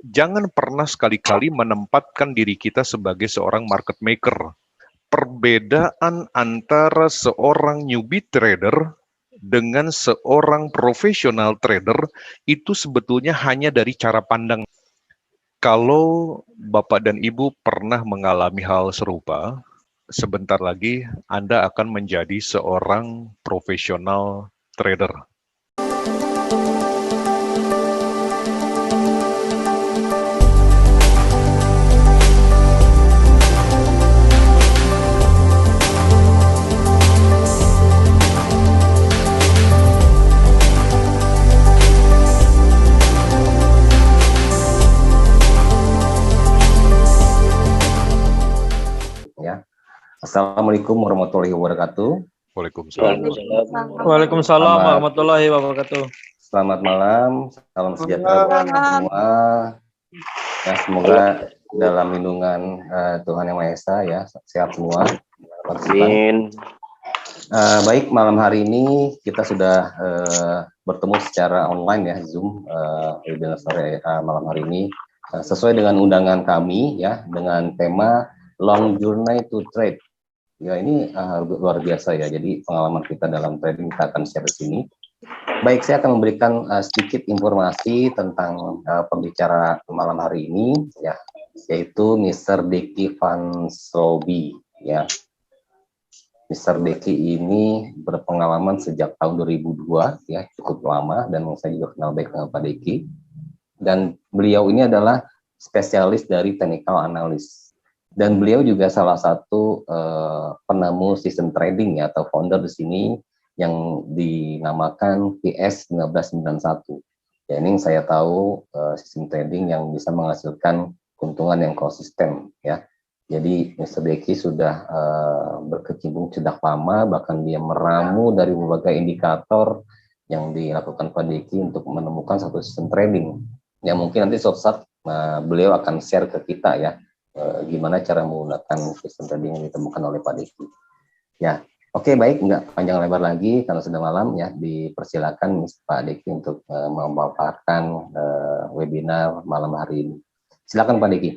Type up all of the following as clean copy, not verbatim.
jangan pernah sekali-kali menempatkan diri kita sebagai seorang market maker. Perbedaan antara seorang newbie trader dengan seorang profesional trader itu sebetulnya hanya dari cara pandang. Kalau Bapak dan Ibu pernah mengalami hal serupa, sebentar lagi Anda akan menjadi seorang profesional trader. Assalamualaikum warahmatullahi wabarakatuh. Waalaikumsalam warahmatullahi wabarakatuh. Selamat malam, salam sejahtera buat semua. Ya, semoga dalam lindungan Tuhan Yang Maha Esa ya, sehat semua. Amin. Baik, malam hari ini kita sudah bertemu secara online ya, Zoom webinar sore malam hari ini sesuai dengan undangan kami ya, dengan tema Long Journey to Trade. Ya, ini luar biasa ya. Jadi pengalaman kita dalam trading kita akan share di sini. Baik, saya akan memberikan sedikit informasi tentang pembicara malam hari ini ya, yaitu Mr. Deki Van Sloby ya. Mr. Deki ini berpengalaman sejak tahun 2002 ya, cukup lama, dan saya juga kenal baik dengan Pak Deki. Dan beliau ini adalah spesialis dari technical analyst. Dan beliau juga salah satu penemu sistem trading ya, atau founder di sini yang dinamakan PS 1991. Ya, ini saya tahu sistem trading yang bisa menghasilkan keuntungan yang konsisten ya. Jadi Mr. Deki sudah berkecimpung sejak lama, bahkan dia meramu dari berbagai indikator yang dilakukan Pak Deki untuk menemukan satu sistem trading. Ya, mungkin nanti suatu saat beliau akan share ke kita ya, gimana cara menggunakan sistem trading yang ditemukan oleh Pak Deki. Ya, oke, baik, nggak panjang lebar lagi karena sudah malam ya, dipersilakan Pak Deki untuk memaparkan webinar malam hari ini. Silakan Pak Deki.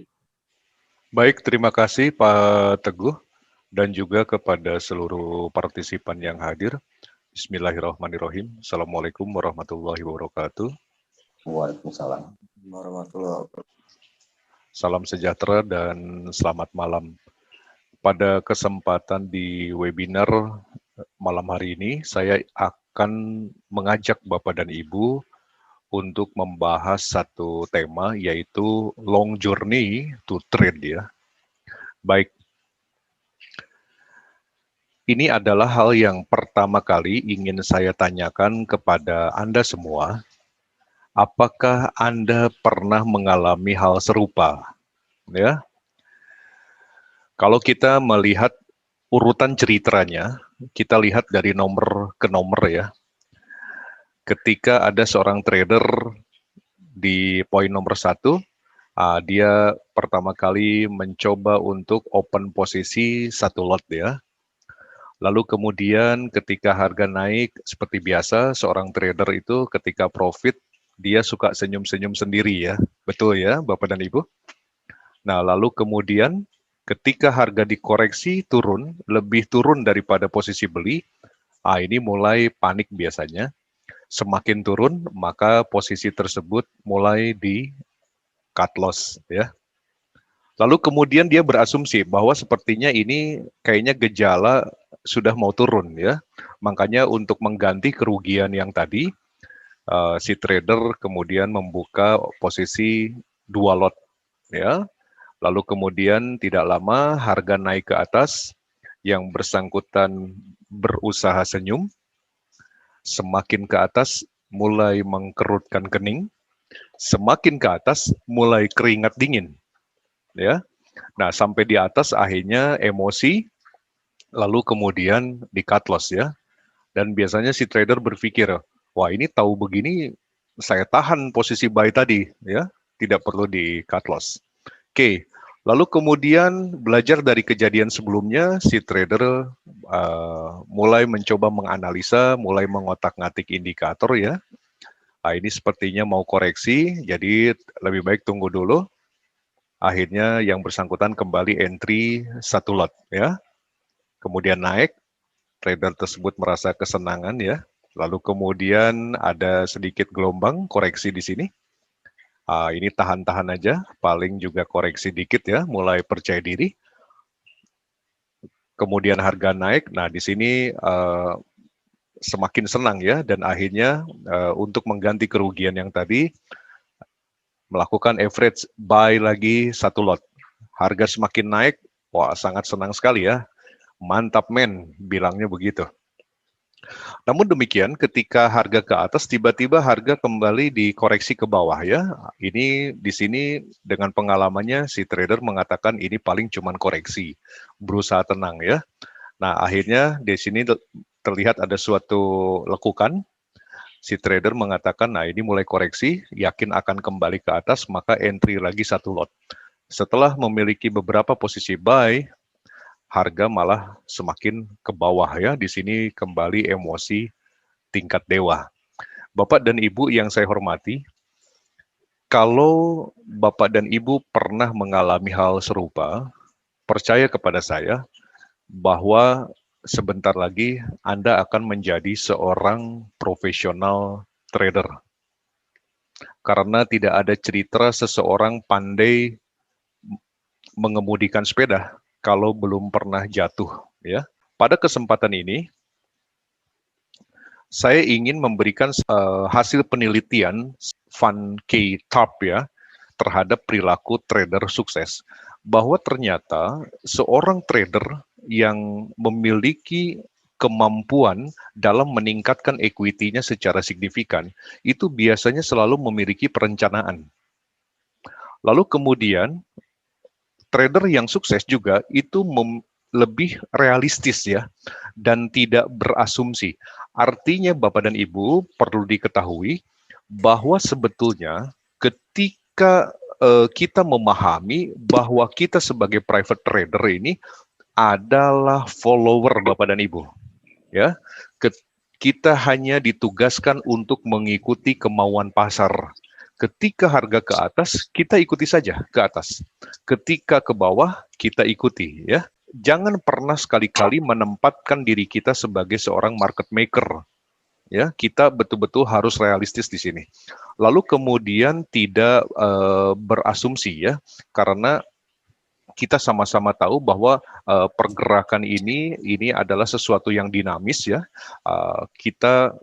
Baik, terima kasih Pak Teguh dan juga kepada seluruh partisipan yang hadir. Bismillahirrahmanirrahim. Assalamualaikum warahmatullahi wabarakatuh. Waalaikumsalam Warahmatullahi wabarakatuh. Salam sejahtera dan selamat malam. Pada kesempatan di webinar malam hari ini, saya akan mengajak Bapak dan Ibu untuk membahas satu tema, yaitu long journey to trade ya. Baik, ini adalah hal yang pertama kali ingin saya tanyakan kepada Anda semua. Apakah Anda pernah mengalami hal serupa? Ya, kalau kita melihat urutan ceritanya, kita lihat dari nomor ke nomor ya. Ketika ada seorang trader di poin nomor 1, dia pertama kali mencoba untuk open posisi 1 lot ya. Lalu kemudian ketika harga naik, seperti biasa seorang trader itu ketika profit, dia suka senyum-senyum sendiri ya. Betul ya Bapak dan Ibu? Nah, lalu kemudian ketika harga dikoreksi turun, lebih turun daripada posisi beli, ini mulai panik biasanya. Semakin turun, maka posisi tersebut mulai di cut loss ya. Lalu kemudian dia berasumsi bahwa sepertinya ini kayaknya gejala sudah mau turun ya. Makanya untuk mengganti kerugian yang tadi, si trader kemudian membuka posisi 2 lot ya. Lalu kemudian tidak lama harga naik ke atas, yang bersangkutan berusaha senyum, semakin ke atas mulai mengkerutkan kening, semakin ke atas mulai keringat dingin. Ya. Nah, sampai di atas akhirnya emosi, lalu kemudian di cut loss ya. Dan biasanya si trader berpikir, wah ini tahu begini saya tahan posisi buy tadi ya, tidak perlu di cut loss. Oke. Lalu kemudian belajar dari kejadian sebelumnya, si trader mulai mencoba menganalisa, mulai mengotak-ngatik indikator ya. Nah, ini sepertinya mau koreksi, jadi lebih baik tunggu dulu. Akhirnya yang bersangkutan kembali entry 1 lot ya. Kemudian naik, trader tersebut merasa kesenangan ya. Lalu kemudian ada sedikit gelombang koreksi di sini. Ini tahan-tahan aja, paling juga koreksi dikit ya, mulai percaya diri. Kemudian harga naik, nah di sini semakin senang ya, dan akhirnya untuk mengganti kerugian yang tadi, melakukan average buy lagi 1 lot. Harga semakin naik, wah sangat senang sekali ya, mantap men, bilangnya begitu. Namun demikian, ketika harga ke atas, tiba-tiba harga kembali dikoreksi ke bawah ya. Ini di sini dengan pengalamannya si trader mengatakan ini paling cuman koreksi, berusaha tenang ya. Nah akhirnya di sini terlihat ada suatu lekukan. Si trader mengatakan, nah ini mulai koreksi, yakin akan kembali ke atas, maka entry lagi 1 lot. Setelah memiliki beberapa posisi buy, harga malah semakin ke bawah ya. Di sini kembali emosi tingkat dewa. Bapak dan Ibu yang saya hormati, kalau Bapak dan Ibu pernah mengalami hal serupa, percaya kepada saya bahwa sebentar lagi Anda akan menjadi seorang profesional trader. Karena tidak ada cerita seseorang pandai mengemudikan sepeda kalau belum pernah jatuh ya. Pada kesempatan ini saya ingin memberikan hasil penelitian Van K. Tarp ya terhadap perilaku trader sukses, bahwa ternyata seorang trader yang memiliki kemampuan dalam meningkatkan equity-nya secara signifikan itu biasanya selalu memiliki perencanaan. Lalu kemudian trader yang sukses juga itu lebih realistis ya, dan tidak berasumsi. Artinya Bapak dan Ibu perlu diketahui bahwa sebetulnya ketika kita memahami bahwa kita sebagai private trader ini adalah follower Bapak dan Ibu, ya, kita hanya ditugaskan untuk mengikuti kemauan pasar. Ketika harga ke atas, kita ikuti saja ke atas. Ketika ke bawah, kita ikuti, ya. Jangan pernah sekali-kali menempatkan diri kita sebagai seorang market maker. Ya, kita betul-betul harus realistis di sini. Lalu kemudian tidak berasumsi ya, karena kita sama-sama tahu bahwa pergerakan ini adalah sesuatu yang dinamis ya. Kita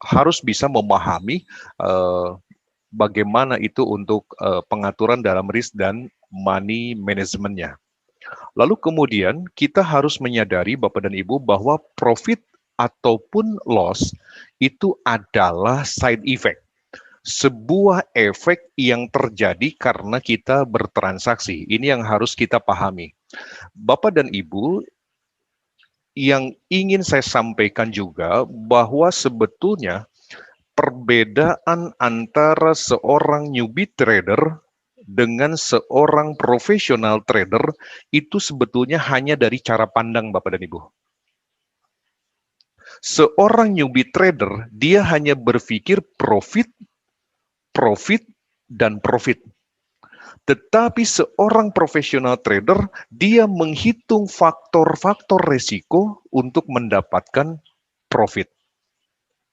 harus bisa memahami bagaimana itu untuk pengaturan dalam risk dan money management-nya. Lalu kemudian kita harus menyadari Bapak dan Ibu bahwa profit ataupun loss itu adalah side effect. Sebuah efek yang terjadi karena kita bertransaksi. Ini yang harus kita pahami. Bapak dan Ibu, yang ingin saya sampaikan juga bahwa sebetulnya perbedaan antara seorang newbie trader dengan seorang profesional trader itu sebetulnya hanya dari cara pandang Bapak dan Ibu. Seorang newbie trader, dia hanya berpikir profit, dan profit. Tetapi seorang profesional trader, dia menghitung faktor-faktor resiko untuk mendapatkan profit.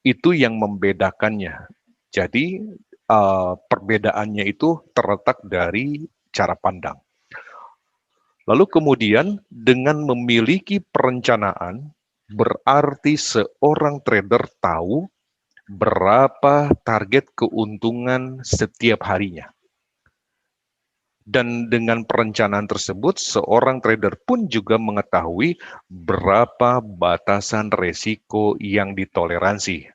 Itu yang membedakannya. Jadi perbedaannya itu terletak dari cara pandang. Lalu kemudian dengan memiliki perencanaan, berarti seorang trader tahu berapa target keuntungan setiap harinya. Dan dengan perencanaan tersebut, seorang trader pun juga mengetahui berapa batasan resiko yang ditoleransi.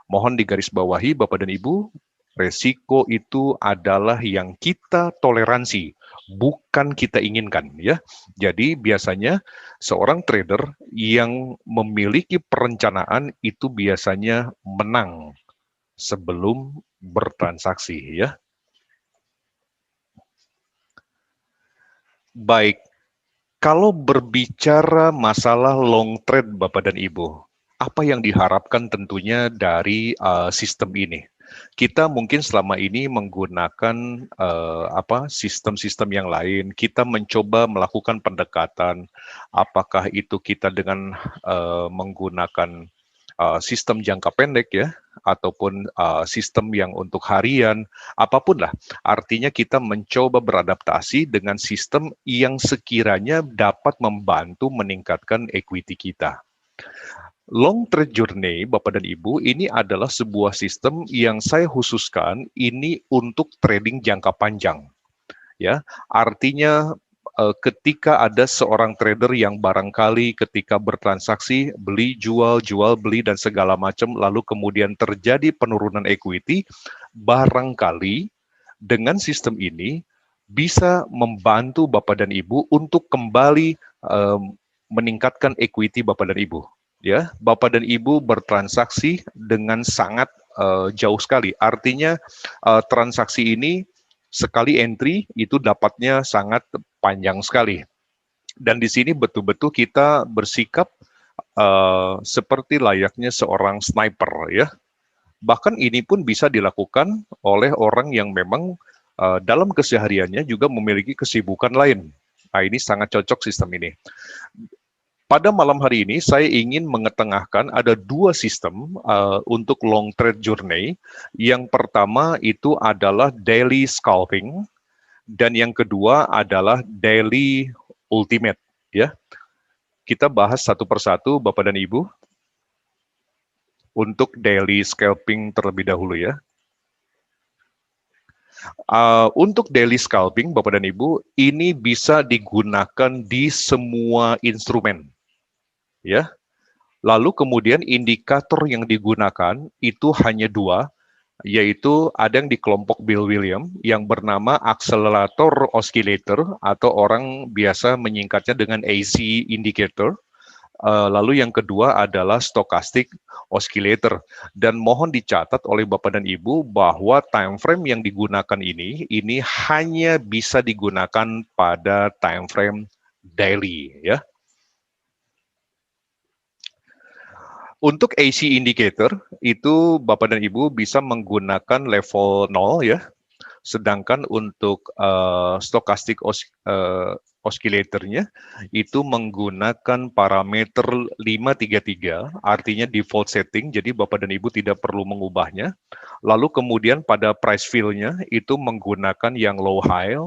Mohon digarisbawahi Bapak dan Ibu, resiko itu adalah yang kita toleransi, bukan kita inginkan ya. Jadi biasanya seorang trader yang memiliki perencanaan itu biasanya menang sebelum bertransaksi ya. Baik, kalau berbicara masalah long trade Bapak dan Ibu, apa yang diharapkan tentunya dari sistem ini. Kita mungkin selama ini menggunakan sistem-sistem yang lain. Kita mencoba melakukan pendekatan, apakah itu kita dengan menggunakan sistem jangka pendek ya, ataupun sistem yang untuk harian, apapun lah. Artinya kita mencoba beradaptasi dengan sistem yang sekiranya dapat membantu meningkatkan equity kita. Long trade journey, Bapak dan Ibu, ini adalah sebuah sistem yang saya khususkan ini untuk trading jangka panjang. Ya, artinya ketika ada seorang trader yang barangkali ketika bertransaksi beli jual beli dan segala macam, lalu kemudian terjadi penurunan equity, barangkali dengan sistem ini bisa membantu Bapak dan Ibu untuk kembali meningkatkan equity Bapak dan Ibu. Ya, Bapak dan Ibu bertransaksi dengan sangat jauh sekali. Artinya transaksi ini sekali entry itu dapatnya sangat panjang sekali. Dan di sini betul-betul kita bersikap seperti layaknya seorang sniper ya. Bahkan ini pun bisa dilakukan oleh orang yang memang dalam kesehariannya juga memiliki kesibukan lain. Nah, ini sangat cocok sistem ini. Pada malam hari ini, saya ingin mengetengahkan ada dua sistem untuk long trade journey. Yang pertama itu adalah daily scalping, dan yang kedua adalah daily ultimate. Ya, kita bahas satu persatu, Bapak dan Ibu. Untuk daily scalping terlebih dahulu ya. Untuk daily scalping, Bapak dan Ibu, ini bisa digunakan di semua instrumen. Ya, lalu kemudian indikator yang digunakan itu hanya dua, yaitu ada yang di kelompok Bill Williams yang bernama accelerator oscillator atau orang biasa menyingkatnya dengan AC indicator. Lalu yang kedua adalah stochastic oscillator. Dan mohon dicatat oleh Bapak dan Ibu bahwa time frame yang digunakan ini hanya bisa digunakan pada time frame daily ya. Untuk AC indicator, itu Bapak dan Ibu bisa menggunakan level 0 ya. Sedangkan untuk stochastic oscillator-nya itu menggunakan parameter 533, artinya default setting, jadi Bapak dan Ibu tidak perlu mengubahnya. Lalu kemudian pada price fill-nya itu menggunakan yang low high,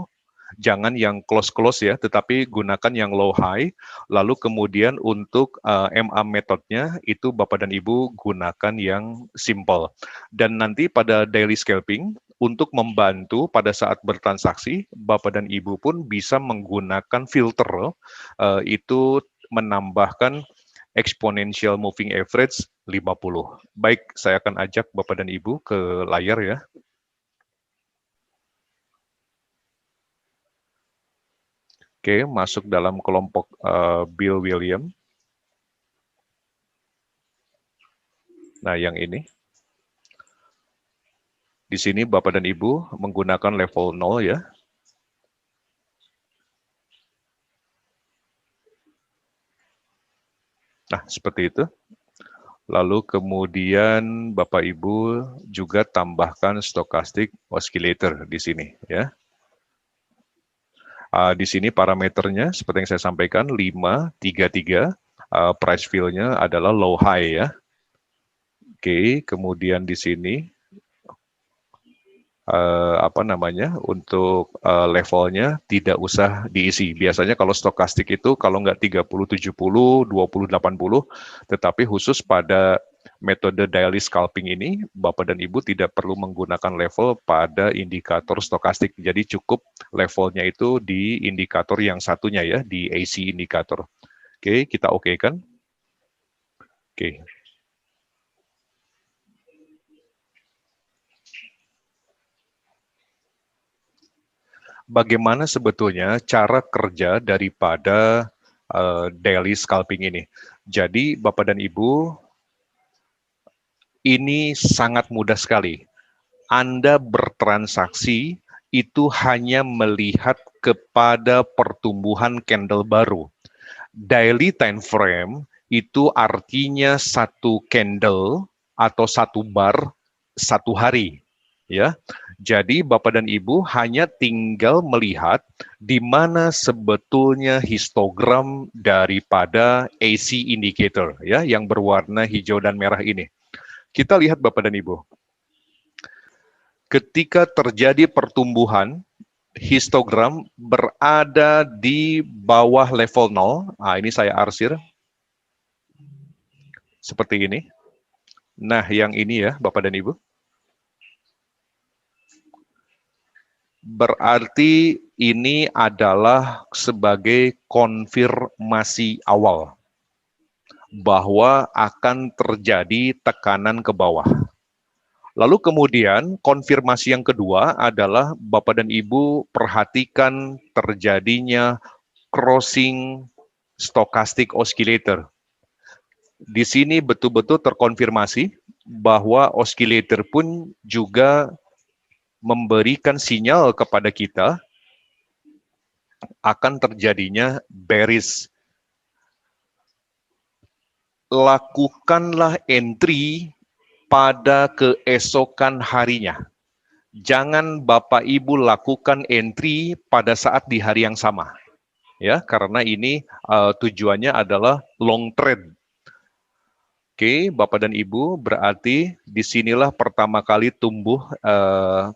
jangan yang close ya, tetapi gunakan yang low high. Lalu kemudian untuk MA metodenya itu Bapak dan Ibu gunakan yang simple. Dan nanti pada daily scalping untuk membantu pada saat bertransaksi, Bapak dan Ibu pun bisa menggunakan filter itu menambahkan exponential moving average 50. Baik, saya akan ajak Bapak dan Ibu ke layar ya. Oke, masuk dalam kelompok Bill Williams. Nah, yang ini. Di sini Bapak dan Ibu menggunakan level 0 ya. Nah, seperti itu. Lalu kemudian Bapak Ibu juga tambahkan stochastic oscillator di sini ya. Di sini parameternya seperti yang saya sampaikan 533, price fill-nya adalah low high ya. Oke, kemudian di sini untuk levelnya tidak usah diisi. Biasanya kalau stokastik itu kalau nggak 30-70, 20-80, tetapi khusus pada metode daily scalping ini, Bapak dan Ibu tidak perlu menggunakan level pada indikator stokastik. Jadi cukup levelnya itu di indikator yang satunya ya, di AC indikator. Oke, kita oke kan? Oke. Bagaimana sebetulnya cara kerja daripada daily scalping ini? Jadi Bapak dan Ibu, ini sangat mudah sekali. Anda bertransaksi itu hanya melihat kepada pertumbuhan candle baru. Daily time frame itu artinya satu candle atau satu bar satu hari. Ya, jadi Bapak dan Ibu hanya tinggal melihat di mana sebetulnya histogram daripada AC indicator, ya, yang berwarna hijau dan merah ini. Kita lihat Bapak dan Ibu. Ketika terjadi pertumbuhan, histogram berada di bawah level 0. Nah, ini saya arsir. Seperti ini. Nah, yang ini ya, Bapak dan Ibu. Berarti ini adalah sebagai konfirmasi awal bahwa akan terjadi tekanan ke bawah. Lalu kemudian konfirmasi yang kedua adalah Bapak dan Ibu perhatikan terjadinya crossing stochastic oscillator. Di sini betul-betul terkonfirmasi bahwa oscillator pun juga memberikan sinyal kepada kita akan terjadinya bearish. Lakukanlah entry pada keesokan harinya. Jangan Bapak Ibu lakukan entry pada saat di hari yang sama. Ya, karena ini tujuannya adalah long trade. Oke, Bapak dan Ibu, berarti disinilah pertama kali tumbuh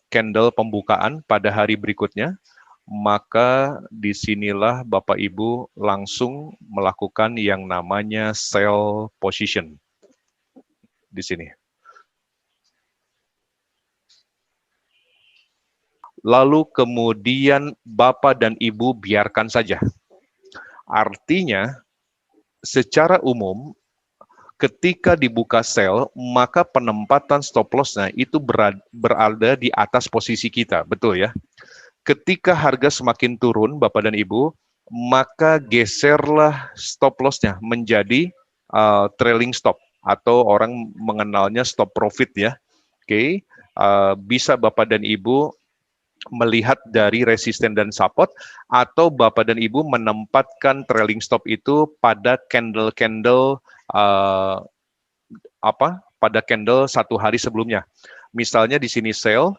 candle pembukaan pada hari berikutnya, maka disinilah Bapak Ibu langsung melakukan yang namanya sell position. Di sini. Lalu kemudian Bapak dan Ibu biarkan saja. Artinya, secara umum, ketika dibuka sell, maka penempatan stop loss-nya itu berada di atas posisi kita, betul ya? Ketika harga semakin turun, Bapak dan Ibu, maka geserlah stop loss-nya menjadi trailing stop, atau orang mengenalnya stop profit ya. Oke, bisa Bapak dan Ibu melihat dari resisten dan support, atau Bapak dan Ibu menempatkan trailing stop itu pada candle-candle pada candle satu hari sebelumnya. Misalnya di sini sell,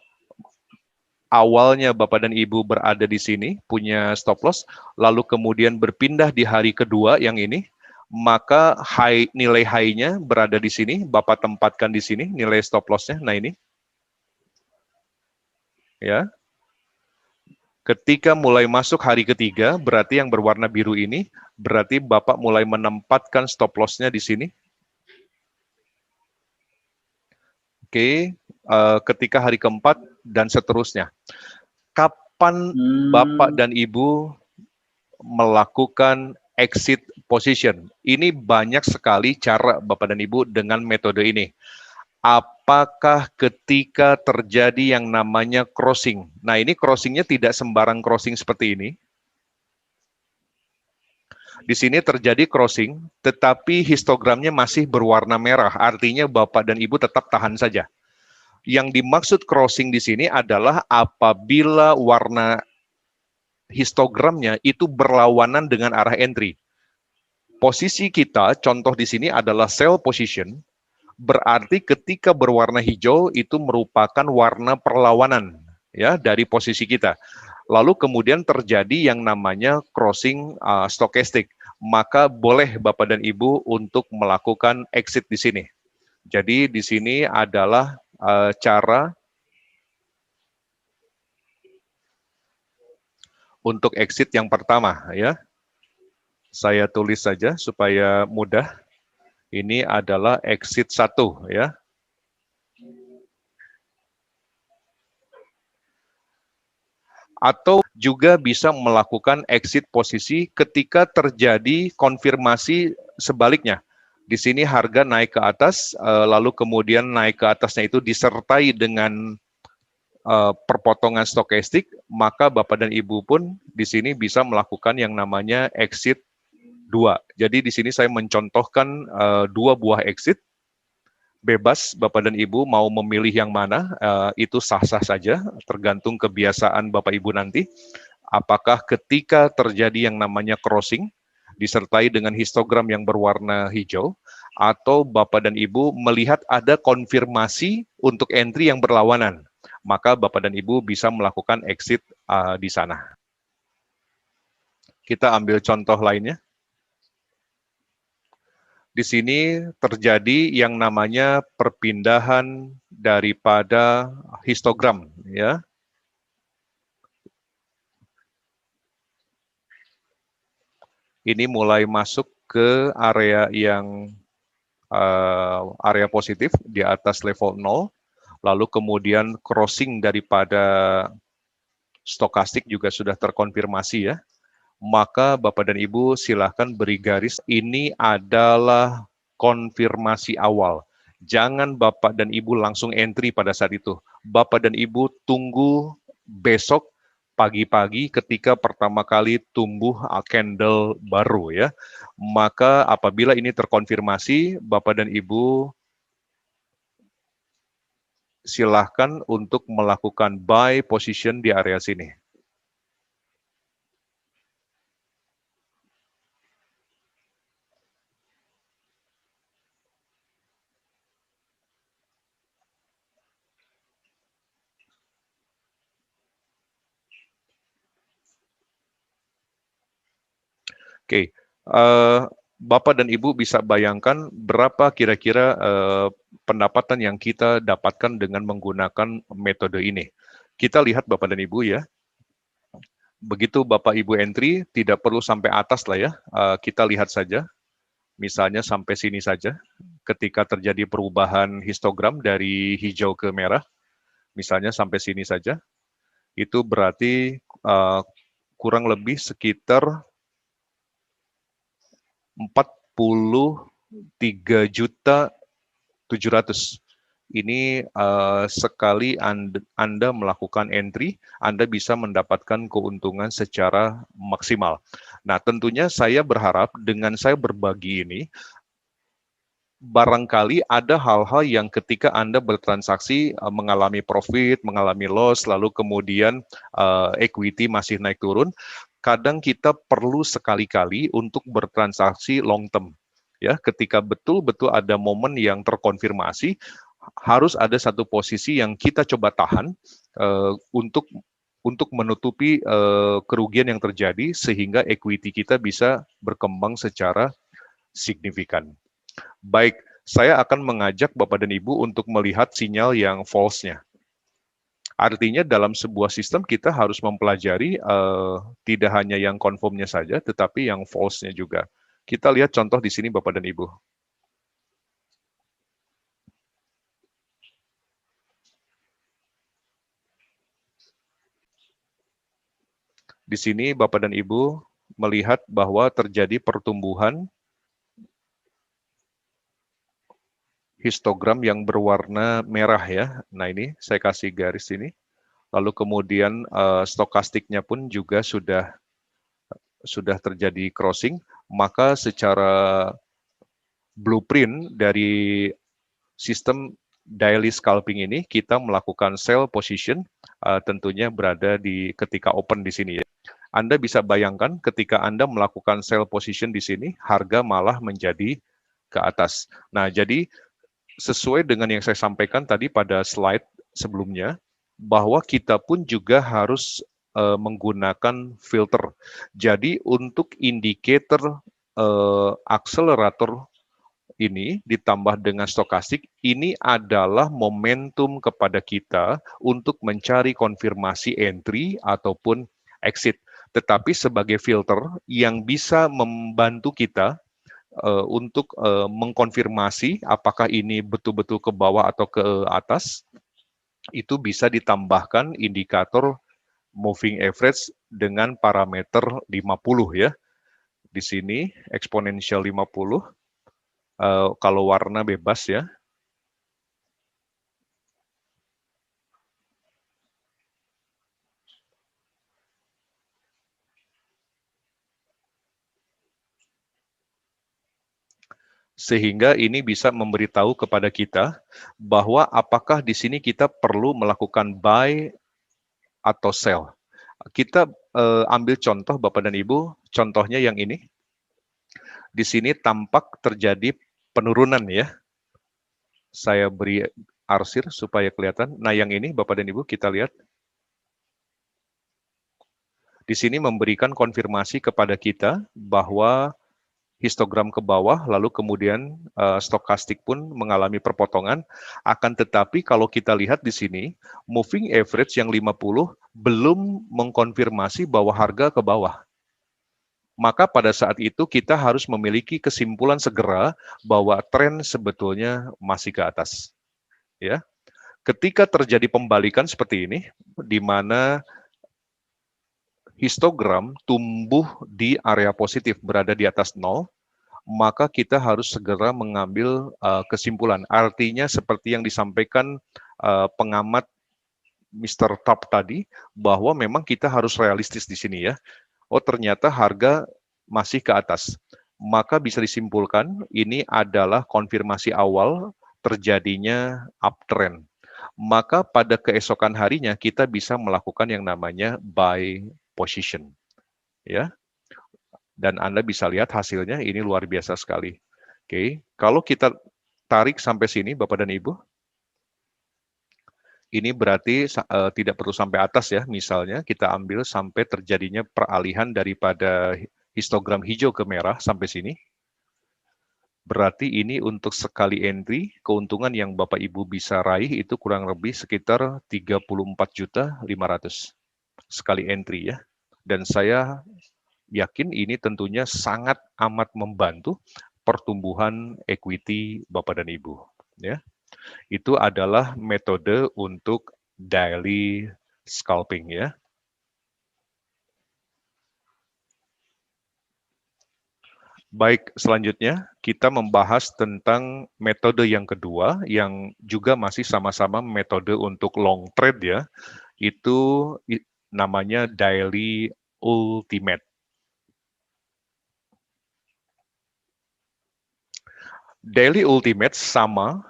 awalnya Bapak dan Ibu berada di sini, punya stop loss, lalu kemudian berpindah di hari kedua yang ini, maka nilai high-nya berada di sini, Bapak tempatkan di sini, nilai stop loss-nya, nah ini. Ya. Ketika mulai masuk hari ketiga, berarti yang berwarna biru ini, berarti Bapak mulai menempatkan stop loss-nya di sini. Oke, ketika hari keempat dan seterusnya. Kapan Bapak dan Ibu melakukan exit position? Ini banyak sekali cara Bapak dan Ibu dengan metode ini. Apakah ketika terjadi yang namanya crossing? Nah, ini crossingnya tidak sembarang crossing seperti ini. Di sini terjadi crossing, tetapi histogramnya masih berwarna merah. Artinya Bapak dan Ibu tetap tahan saja. Yang dimaksud crossing di sini adalah apabila warna histogramnya itu berlawanan dengan arah entry. Posisi kita, contoh di sini adalah sell position. Berarti ketika berwarna hijau itu merupakan warna perlawanan ya dari posisi kita. Lalu kemudian terjadi yang namanya crossing stochastic, maka boleh Bapak dan Ibu untuk melakukan exit di sini. Jadi di sini adalah cara untuk exit yang pertama ya. Saya tulis saja supaya mudah. Ini adalah exit 1 ya. Atau juga bisa melakukan exit posisi ketika terjadi konfirmasi sebaliknya. Di sini harga naik ke atas, lalu kemudian naik ke atasnya itu disertai dengan perpotongan stokastik, maka Bapak dan Ibu pun di sini bisa melakukan yang namanya exit 2. Jadi di sini saya mencontohkan 2 buah exit. Bebas Bapak dan Ibu mau memilih yang mana, itu sah-sah saja, tergantung kebiasaan Bapak Ibu nanti. Apakah ketika terjadi yang namanya crossing, disertai dengan histogram yang berwarna hijau, atau Bapak dan Ibu melihat ada konfirmasi untuk entry yang berlawanan, maka Bapak dan Ibu bisa melakukan exit di sana. Kita ambil contoh lainnya. Di sini terjadi yang namanya perpindahan daripada histogram, ya. Ini mulai masuk ke area yang area positif di atas level 0, lalu kemudian crossing daripada stokastik juga sudah terkonfirmasi, ya. Maka Bapak dan Ibu silahkan beri garis, ini adalah konfirmasi awal. Jangan Bapak dan Ibu langsung entry pada saat itu. Bapak dan Ibu tunggu besok pagi-pagi ketika pertama kali tumbuh candle baru, ya. Maka apabila ini terkonfirmasi, Bapak dan Ibu silahkan untuk melakukan buy position di area sini. Oke, Bapak dan Ibu bisa bayangkan berapa kira-kira pendapatan yang kita dapatkan dengan menggunakan metode ini. Kita lihat Bapak dan Ibu, ya. Begitu Bapak Ibu entry, tidak perlu sampai atas lah, ya. Kita lihat saja, misalnya sampai sini saja. Ketika terjadi perubahan histogram dari hijau ke merah, misalnya sampai sini saja, itu berarti kurang lebih sekitar 43.700.000. Ini sekali Anda melakukan entry, Anda bisa mendapatkan keuntungan secara maksimal. Nah, tentunya saya berharap dengan saya berbagi ini, barangkali ada hal-hal yang ketika Anda bertransaksi mengalami profit, mengalami loss, lalu kemudian equity masih naik turun, kadang kita perlu sekali-kali untuk bertransaksi long term. Ya, ketika betul-betul ada momen yang terkonfirmasi, harus ada satu posisi yang kita coba tahan untuk menutupi kerugian yang terjadi sehingga equity kita bisa berkembang secara signifikan. Baik, saya akan mengajak Bapak dan Ibu untuk melihat sinyal yang false-nya. Artinya dalam sebuah sistem kita harus mempelajari tidak hanya yang confirm-nya saja, tetapi yang false-nya juga. Kita lihat contoh di sini Bapak dan Ibu. Di sini Bapak dan Ibu melihat bahwa terjadi pertumbuhan histogram yang berwarna merah, ya. Nah, ini saya kasih garis ini. Lalu kemudian stokastiknya pun juga sudah terjadi crossing, maka secara blueprint dari sistem daily scalping ini kita melakukan sell position tentunya berada di ketika open di sini, ya. Anda bisa bayangkan ketika Anda melakukan sell position di sini, harga malah menjadi ke atas. Nah, jadi sesuai dengan yang saya sampaikan tadi pada slide sebelumnya, bahwa kita pun juga harus menggunakan filter. Jadi untuk indikator akselerator ini ditambah dengan stokastik, ini adalah momentum kepada kita untuk mencari konfirmasi entry ataupun exit. Tetapi sebagai filter yang bisa membantu kita untuk mengkonfirmasi apakah ini betul-betul ke bawah atau ke atas, itu bisa ditambahkan indikator moving average dengan parameter 50, ya. Di sini eksponensial 50, kalau warna bebas, ya. Sehingga ini bisa memberitahu kepada kita bahwa apakah di sini kita perlu melakukan buy atau sell. Kita ambil contoh Bapak dan Ibu, contohnya yang ini. di sini tampak terjadi penurunan ya. Saya beri arsir supaya kelihatan. Nah, yang ini Bapak dan Ibu kita lihat. Di sini memberikan konfirmasi kepada kita bahwa histogram ke bawah, lalu kemudian stokastik pun mengalami perpotongan. Akan tetapi kalau kita lihat di sini, moving average yang 50 belum mengkonfirmasi bahwa harga ke bawah. Maka pada saat itu kita harus memiliki kesimpulan segera bahwa tren sebetulnya masih ke atas. Ya, ketika terjadi pembalikan seperti ini, di mana histogram tumbuh di area positif, berada di atas 0, maka kita harus segera mengambil kesimpulan. Artinya seperti yang disampaikan pengamat Mr. Top tadi, bahwa memang kita harus realistis di sini ya. Oh, ternyata harga masih ke atas. Maka bisa disimpulkan ini adalah konfirmasi awal terjadinya uptrend. Maka pada keesokan harinya kita bisa melakukan yang namanya buy position. Ya. Dan Anda bisa lihat hasilnya ini luar biasa sekali. Oke, kalau kita tarik sampai sini Bapak dan Ibu, ini berarti tidak perlu sampai atas ya. Misalnya kita ambil sampai terjadinya peralihan daripada histogram hijau ke merah sampai sini. Berarti ini untuk sekali entry, keuntungan yang Bapak Ibu bisa raih itu kurang lebih sekitar 34.500.000 sekali entry ya. Dan saya yakin ini tentunya sangat amat membantu pertumbuhan equity Bapak dan Ibu. Ya, itu adalah metode untuk daily scalping ya. Baik, selanjutnya kita membahas tentang metode yang kedua yang juga masih sama-sama metode untuk long trade ya. Itu namanya daily ultimate. Daily ultimate sama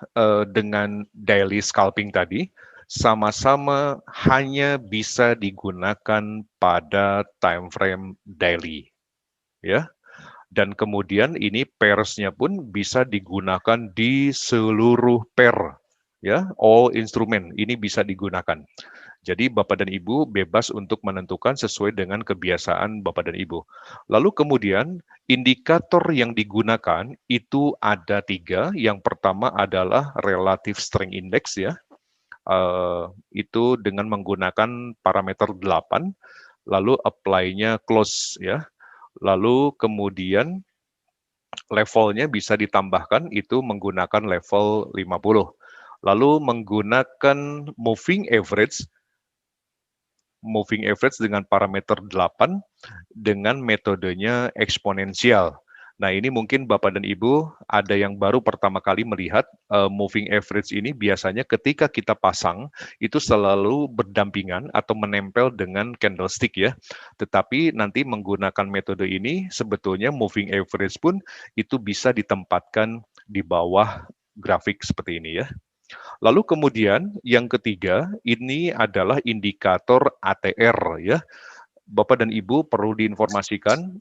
dengan daily scalping tadi, sama-sama hanya bisa digunakan pada time frame daily. Ya. Dan kemudian ini pairs-nya pun bisa digunakan di seluruh pair. Ya, all instrument ini bisa digunakan. Jadi Bapak dan Ibu bebas untuk menentukan sesuai dengan kebiasaan Bapak dan Ibu. Lalu kemudian indikator yang digunakan itu ada 3. Yang pertama adalah relative strength index ya. Itu dengan menggunakan parameter 8, lalu apply-nya close ya. Lalu kemudian levelnya bisa ditambahkan itu menggunakan level 50. Lalu menggunakan moving average dengan parameter 8 dengan metodenya eksponensial. Nah, ini mungkin Bapak dan Ibu ada yang baru pertama kali melihat moving average ini biasanya ketika kita pasang itu selalu berdampingan atau menempel dengan candlestick ya. Tetapi nanti menggunakan metode ini sebetulnya moving average pun itu bisa ditempatkan di bawah grafik seperti ini ya. Lalu kemudian yang ketiga ini adalah indikator ATR ya. Bapak dan Ibu perlu diinformasikan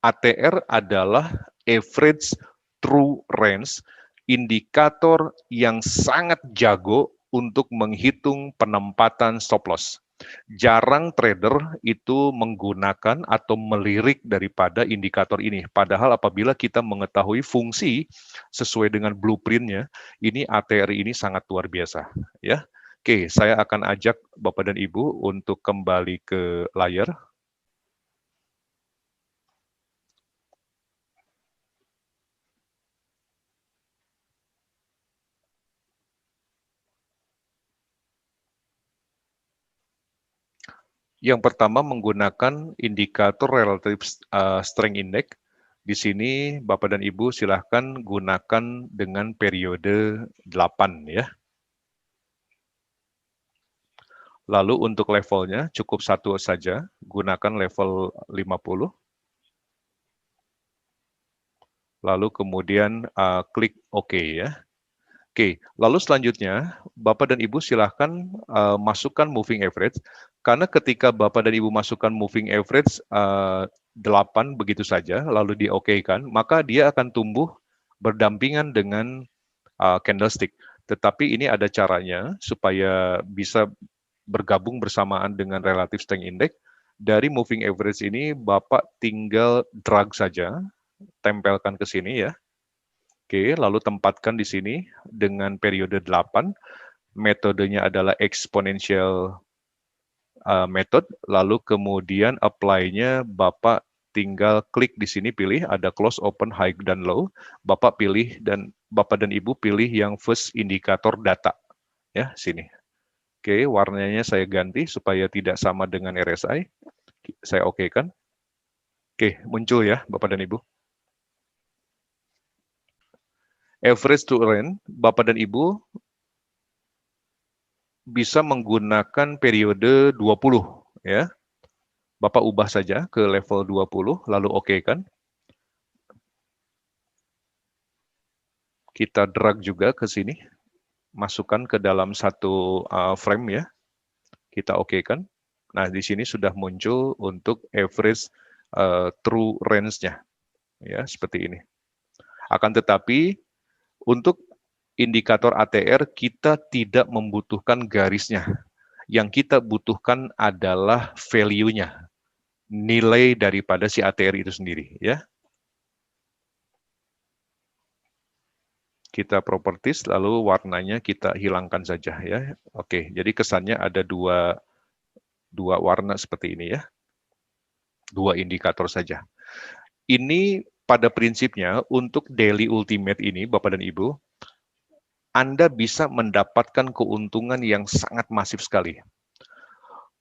ATR adalah average true range, indikator yang sangat jago untuk menghitung penempatan stop loss. Jarang trader itu menggunakan atau melirik daripada indikator ini. Padahal apabila kita mengetahui fungsi sesuai dengan blueprint-nya, ini ATR ini sangat luar biasa. Ya, oke, saya akan ajak Bapak dan Ibu untuk kembali ke layar. Yang pertama menggunakan indikator relative strength index. Di sini Bapak dan Ibu silahkan gunakan dengan periode 8 ya. Lalu untuk levelnya cukup satu saja, gunakan level 50. Lalu kemudian klik OK ya. Oke, lalu selanjutnya Bapak dan Ibu silahkan masukkan moving average, karena ketika Bapak dan Ibu masukkan moving average 8 begitu saja, lalu di-oke-kan, maka dia akan tumbuh berdampingan dengan candlestick. Tetapi ini ada caranya supaya bisa bergabung bersamaan dengan relative strength index. Dari moving average ini Bapak tinggal drag saja, tempelkan ke sini ya. Oke, lalu tempatkan di sini dengan periode 8. Metodenya adalah exponential method, lalu kemudian apply-nya Bapak tinggal klik di sini, pilih ada close, open, high, dan low. Bapak pilih dan Bapak dan Ibu pilih yang first indikator data. Ya, sini. Oke, warnanya saya ganti supaya tidak sama dengan RSI. Saya oke-kan. Oke, muncul ya Bapak dan Ibu. Average to earn, Bapak dan Ibu bisa menggunakan periode 20 ya. Bapak ubah saja ke level 20 lalu oke-kan. Kita drag juga ke sini. Masukkan ke dalam satu frame ya. Kita oke-kan. Nah, di sini sudah muncul untuk average true range-nya. Ya, seperti ini. Akan tetapi untuk indikator ATR kita tidak membutuhkan garisnya. Yang kita butuhkan adalah value-nya, nilai daripada si ATR itu sendiri, ya. Kita properties, lalu warnanya kita hilangkan saja, ya. Oke, jadi kesannya ada dua warna seperti ini, ya. Dua indikator saja. Ini pada prinsipnya untuk daily ultimate ini, Bapak dan Ibu, Anda bisa mendapatkan keuntungan yang sangat masif sekali.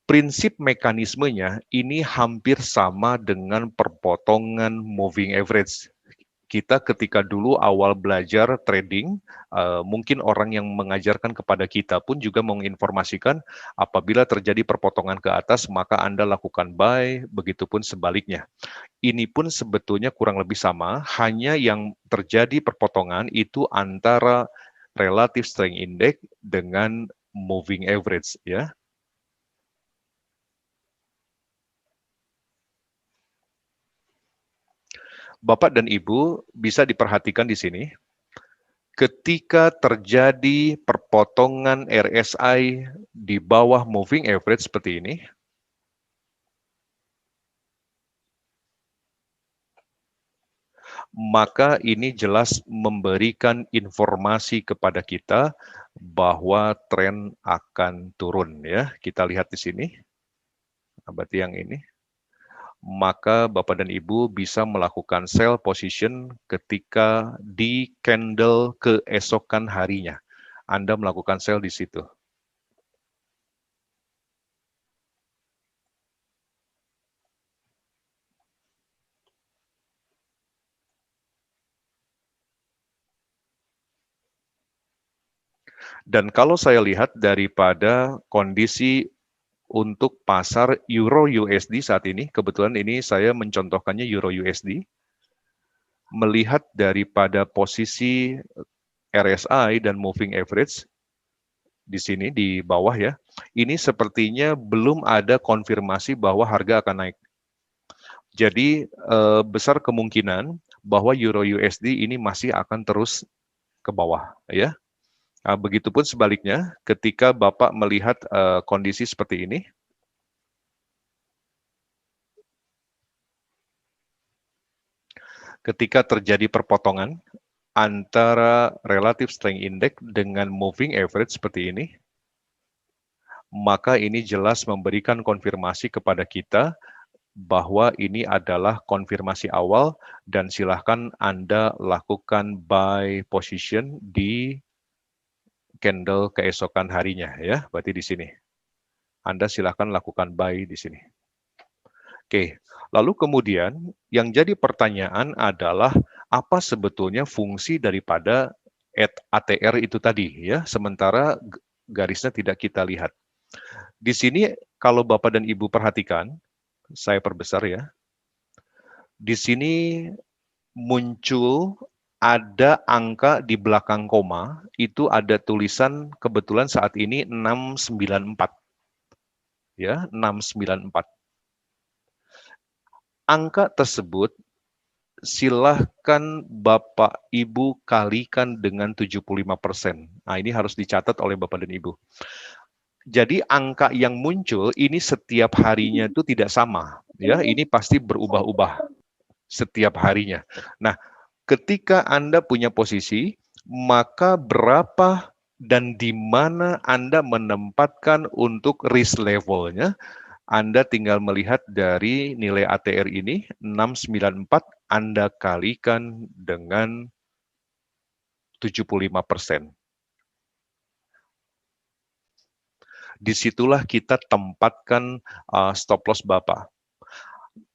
Prinsip mekanismenya ini hampir sama dengan perpotongan moving average. Kita ketika dulu awal belajar trading, mungkin orang yang mengajarkan kepada kita pun juga menginformasikan apabila terjadi perpotongan ke atas, maka Anda lakukan buy, begitupun sebaliknya. Ini pun sebetulnya kurang lebih sama, hanya yang terjadi perpotongan itu antara relative strength index dengan moving average, ya. Bapak dan Ibu bisa diperhatikan di sini, ketika terjadi perpotongan RSI di bawah moving average seperti ini, maka ini jelas memberikan informasi kepada kita bahwa tren akan turun, ya. Kita lihat di sini, berarti yang ini. Maka Bapak dan Ibu bisa melakukan sell position ketika di candle keesokan harinya. Anda melakukan sell di situ. Dan kalau saya lihat daripada kondisi untuk pasar Euro USD saat ini, kebetulan ini saya mencontohkannya Euro USD, melihat daripada posisi RSI dan moving average di sini di bawah ya, ini sepertinya belum ada konfirmasi bahwa harga akan naik. Jadi besar kemungkinan bahwa Euro USD ini masih akan terus ke bawah ya. Nah, begitupun sebaliknya, ketika Bapak melihat kondisi seperti ini, ketika terjadi perpotongan antara relative strength index dengan moving average seperti ini, maka ini jelas memberikan konfirmasi kepada kita bahwa ini adalah konfirmasi awal dan silahkan Anda lakukan buy position di candle keesokan harinya ya, berarti di sini. Anda silakan lakukan buy di sini. Oke, lalu kemudian yang jadi pertanyaan adalah apa sebetulnya fungsi daripada ATR itu tadi ya, sementara garisnya tidak kita lihat. Di sini kalau Bapak dan Ibu perhatikan, saya perbesar ya. Di sini muncul ada angka di belakang koma, itu ada tulisan kebetulan saat ini 694. Ya, 694. Angka tersebut silahkan Bapak Ibu kalikan dengan 75%. Nah, ini harus dicatat oleh Bapak dan Ibu. Jadi angka yang muncul ini setiap harinya itu tidak sama, ya. Ini pasti berubah-ubah setiap harinya. Nah, ketika Anda punya posisi, maka berapa dan di mana Anda menempatkan untuk risk levelnya, Anda tinggal melihat dari nilai ATR ini, 694, Anda kalikan dengan 75%. Disitulah kita tempatkan stop loss Bapak.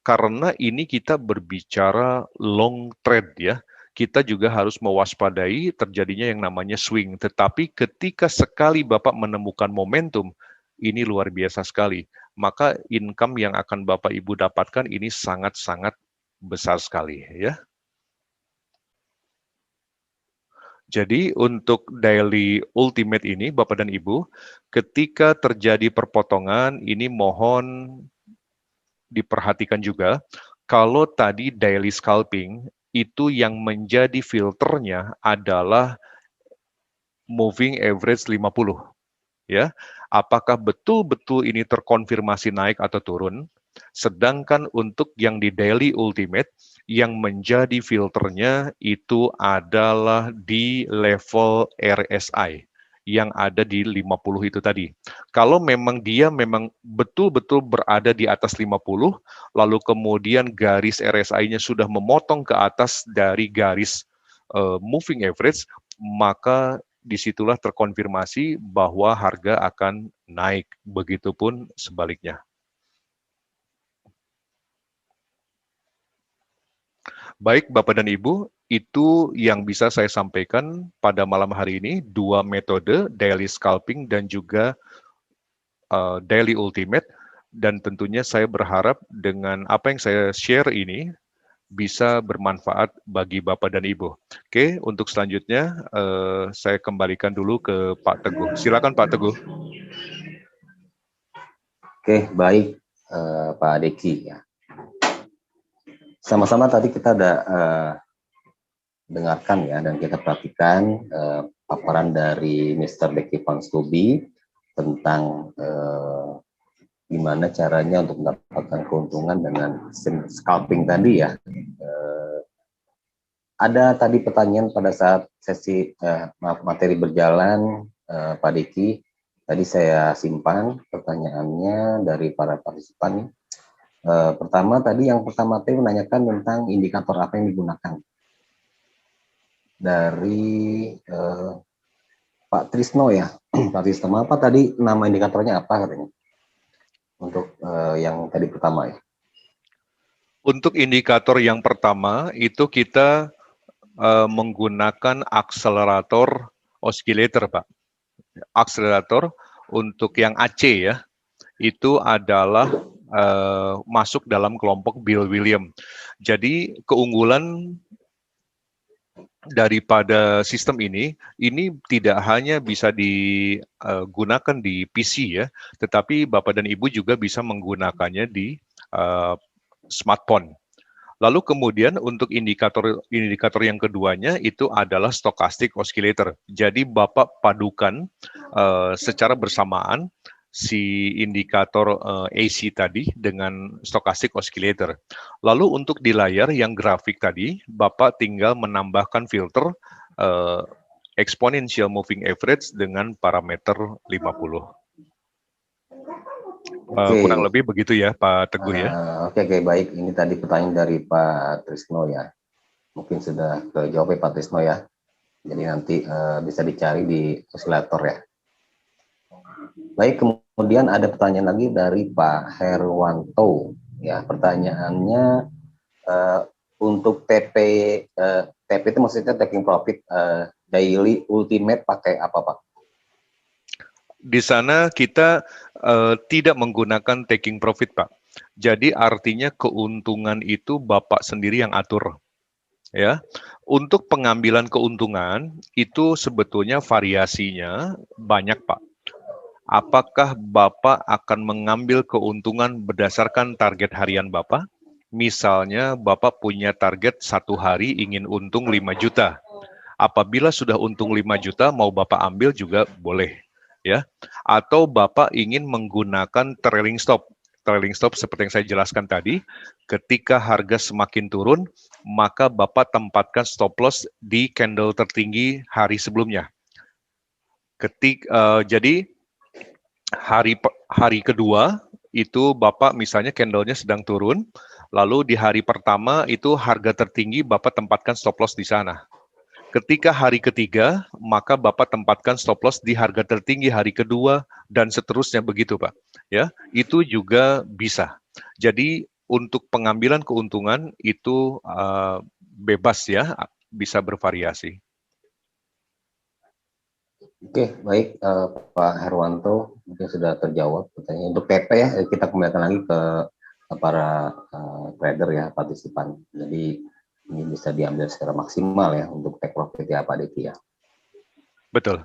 Karena ini kita berbicara long trade ya, kita juga harus mewaspadai terjadinya yang namanya swing. Tetapi ketika sekali Bapak menemukan momentum, ini luar biasa sekali. Maka income yang akan Bapak Ibu dapatkan ini sangat-sangat besar sekali ya. Jadi untuk daily ultimate ini Bapak dan Ibu, ketika terjadi perpotongan ini mohon diperhatikan juga, kalau tadi daily scalping itu yang menjadi filternya adalah moving average 50 ya. Apakah betul-betul ini terkonfirmasi naik atau turun? Sedangkan untuk yang di daily ultimate yang menjadi filternya itu adalah di level RSI yang ada di 50 itu tadi. Kalau memang dia memang betul-betul berada di atas 50, lalu kemudian garis RSI-nya sudah memotong ke atas dari garis moving average, maka disitulah terkonfirmasi bahwa harga akan naik, begitupun sebaliknya. Baik Bapak dan Ibu, itu yang bisa saya sampaikan pada malam hari ini, dua metode, daily scalping dan juga daily ultimate, dan tentunya saya berharap dengan apa yang saya share ini, bisa bermanfaat bagi Bapak dan Ibu. Oke, untuk selanjutnya saya kembalikan dulu ke Pak Teguh. Silakan Pak Teguh. Oke, baik Pak Deki ya. Sama-sama tadi kita ada dengarkan ya dan kita perhatikan paparan dari Mr. Deki Van Scooby tentang gimana caranya untuk mendapatkan keuntungan dengan scalping tadi ya. Ada tadi pertanyaan pada saat sesi materi berjalan, Pak Diki. Tadi saya simpan pertanyaannya dari para partisipan. Pertama tadi yang pertama tadi menanyakan tentang indikator apa yang digunakan. Dari Pak Trisno ya, Pak Trisno apa tadi nama indikatornya apa katanya? Untuk yang tadi pertama ya. Untuk indikator yang pertama itu kita menggunakan akselerator oscillator, Pak. Akselerator untuk yang AC ya, itu adalah masuk dalam kelompok Bill Williams. Jadi keunggulan daripada sistem ini tidak hanya bisa digunakan di PC ya, tetapi Bapak dan Ibu juga bisa menggunakannya di smartphone. Lalu kemudian untuk indikator yang keduanya itu adalah stochastic oscillator. Jadi Bapak padukan secara bersamaan si indikator AC tadi dengan stochastic oscillator. Lalu untuk di layar yang grafik tadi, Bapak tinggal menambahkan filter exponential moving average dengan parameter 50. Kurang lebih begitu ya Pak Teguh ya. Oke, baik. Ini tadi pertanyaan dari Pak Trisno ya. Mungkin sudah terjawab ya Pak Trisno ya. Jadi nanti bisa dicari di oscillator ya. Baik, kemudian ada pertanyaan lagi dari Pak Herwanto. Ya, pertanyaannya untuk TP itu maksudnya taking profit daily ultimate pakai apa Pak? Di sana kita tidak menggunakan taking profit Pak. Jadi artinya keuntungan itu Bapak sendiri yang atur. Ya, untuk pengambilan keuntungan itu sebetulnya variasinya banyak, Pak. Apakah Bapak akan mengambil keuntungan berdasarkan target harian Bapak? Misalnya Bapak punya target satu hari ingin untung 5 juta. Apabila sudah untung 5 juta, mau Bapak ambil juga boleh. Ya, atau Bapak ingin menggunakan trailing stop. Trailing stop seperti yang saya jelaskan tadi, ketika harga semakin turun, maka Bapak tempatkan stop loss di candle tertinggi hari sebelumnya. Jadi hari kedua itu Bapak misalnya candlenya sedang turun, lalu di hari pertama itu harga tertinggi Bapak tempatkan stop loss di sana. Ketika hari ketiga, maka Bapak tempatkan stop loss di harga tertinggi hari kedua, dan seterusnya begitu, Pak. Ya, itu juga bisa. Jadi, untuk pengambilan keuntungan itu bebas ya, bisa bervariasi. Oke, baik Pak Herwanto, mungkin sudah terjawab pertanyaan. Untuk PP ya, kita kembalikan lagi ke para trader ya, partisipan. Jadi ini bisa diambil secara maksimal ya untuk take profit ya Pak Deki ya. Betul.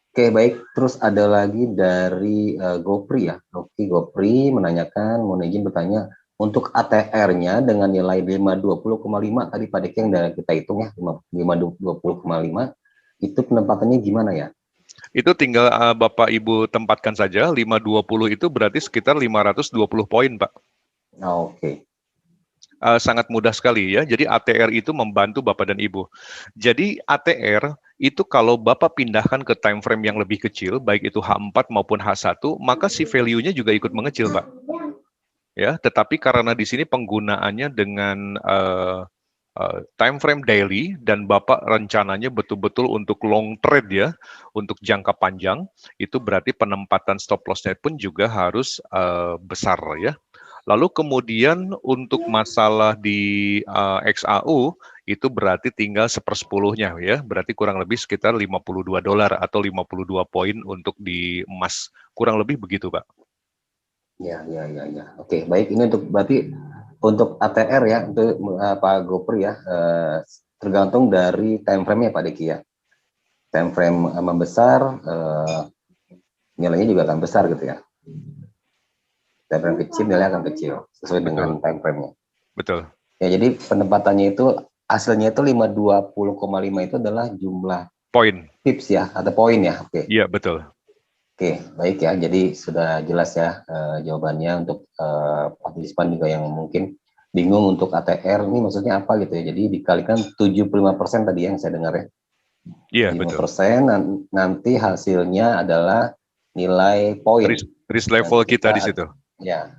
Oke, baik. Terus ada lagi dari Gopri ya. Oke, Gopri menanyakan, mau izin bertanya, untuk ATR-nya dengan nilai 520,5 tadi Pak Deki yang kita hitung ya, 520,5, itu penempatannya gimana ya? Itu tinggal Bapak Ibu tempatkan saja, 520 itu berarti sekitar 520 poin, Pak. Oke. Sangat mudah sekali ya. Jadi ATR itu membantu Bapak dan Ibu. Jadi ATR itu kalau Bapak pindahkan ke time frame yang lebih kecil, baik itu H4 maupun H1, maka si value-nya juga ikut mengecil, Pak. Ya, tetapi karena di sini penggunaannya dengan time frame daily dan Bapak rencananya betul-betul untuk long trade ya, untuk jangka panjang, itu berarti penempatan stop loss-nya pun juga harus besar ya. Lalu kemudian untuk masalah di XAU itu berarti tinggal 1/10-nya ya, berarti kurang lebih sekitar $52 atau 52 poin untuk di emas. Kurang lebih begitu, Pak. Ya. Oke, baik. Ini untuk berarti untuk ATR ya, untuk Pak Gopri ya, tergantung dari time frame-nya Pak Deki ya. Time frame membesar, nilainya juga akan besar gitu ya. Time frame kecil, nilainya akan kecil sesuai dengan time frame-nya. Betul. Ya, jadi penempatannya itu hasilnya itu 520,5 itu adalah jumlah poin pips ya, atau poin ya. Oke. Iya, betul. Oke, baik ya. Jadi sudah jelas ya jawabannya untuk partisipan juga yang mungkin bingung untuk ATR ini maksudnya apa gitu ya. Jadi dikalikan 75% tadi yang saya dengar ya. Iya, 75% nanti hasilnya adalah nilai poin. Risk level kita di situ. Ya.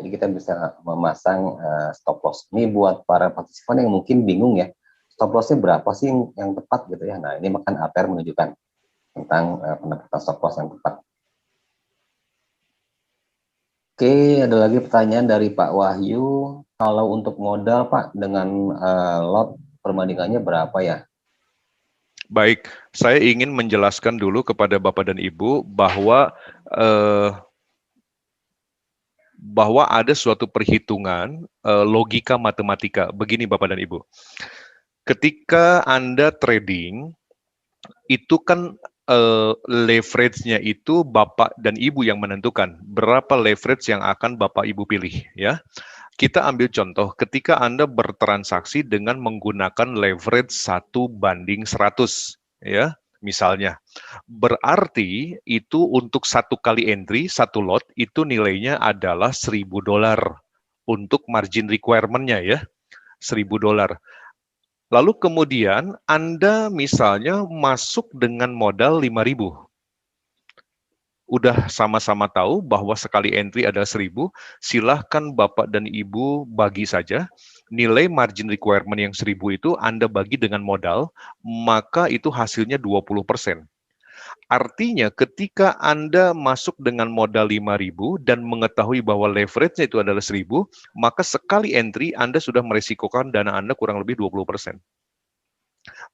Jadi kita bisa memasang stop loss. Ini buat para partisipan yang mungkin bingung ya. Stop loss-nya berapa sih yang tepat gitu ya. Nah, ini makan ATR menunjukkan tentang penempatan stop loss yang tepat. Oke, ada lagi pertanyaan dari Pak Wahyu. Kalau untuk modal Pak, dengan lot perbandingannya berapa ya? Baik, saya ingin menjelaskan dulu kepada Bapak dan Ibu bahwa ada suatu perhitungan logika matematika. Begini Bapak dan Ibu, ketika Anda trading, itu kan leverage-nya itu Bapak dan Ibu yang menentukan berapa leverage yang akan Bapak Ibu pilih ya. Kita ambil contoh ketika Anda bertransaksi dengan menggunakan leverage 1/100 ya, misalnya. Berarti itu untuk satu kali entry, satu lot itu nilainya adalah $1.000 untuk margin requirement-nya ya, $1.000. Lalu kemudian Anda misalnya masuk dengan modal 5.000. Udah sama-sama tahu bahwa sekali entry ada 1.000, silahkan Bapak dan Ibu bagi saja. Nilai margin requirement yang 1.000 itu Anda bagi dengan modal, maka itu hasilnya 20%. Artinya ketika Anda masuk dengan modal 5.000 dan mengetahui bahwa leverage-nya itu adalah 1.000, maka sekali entry Anda sudah meresikokan dana Anda kurang lebih 20%.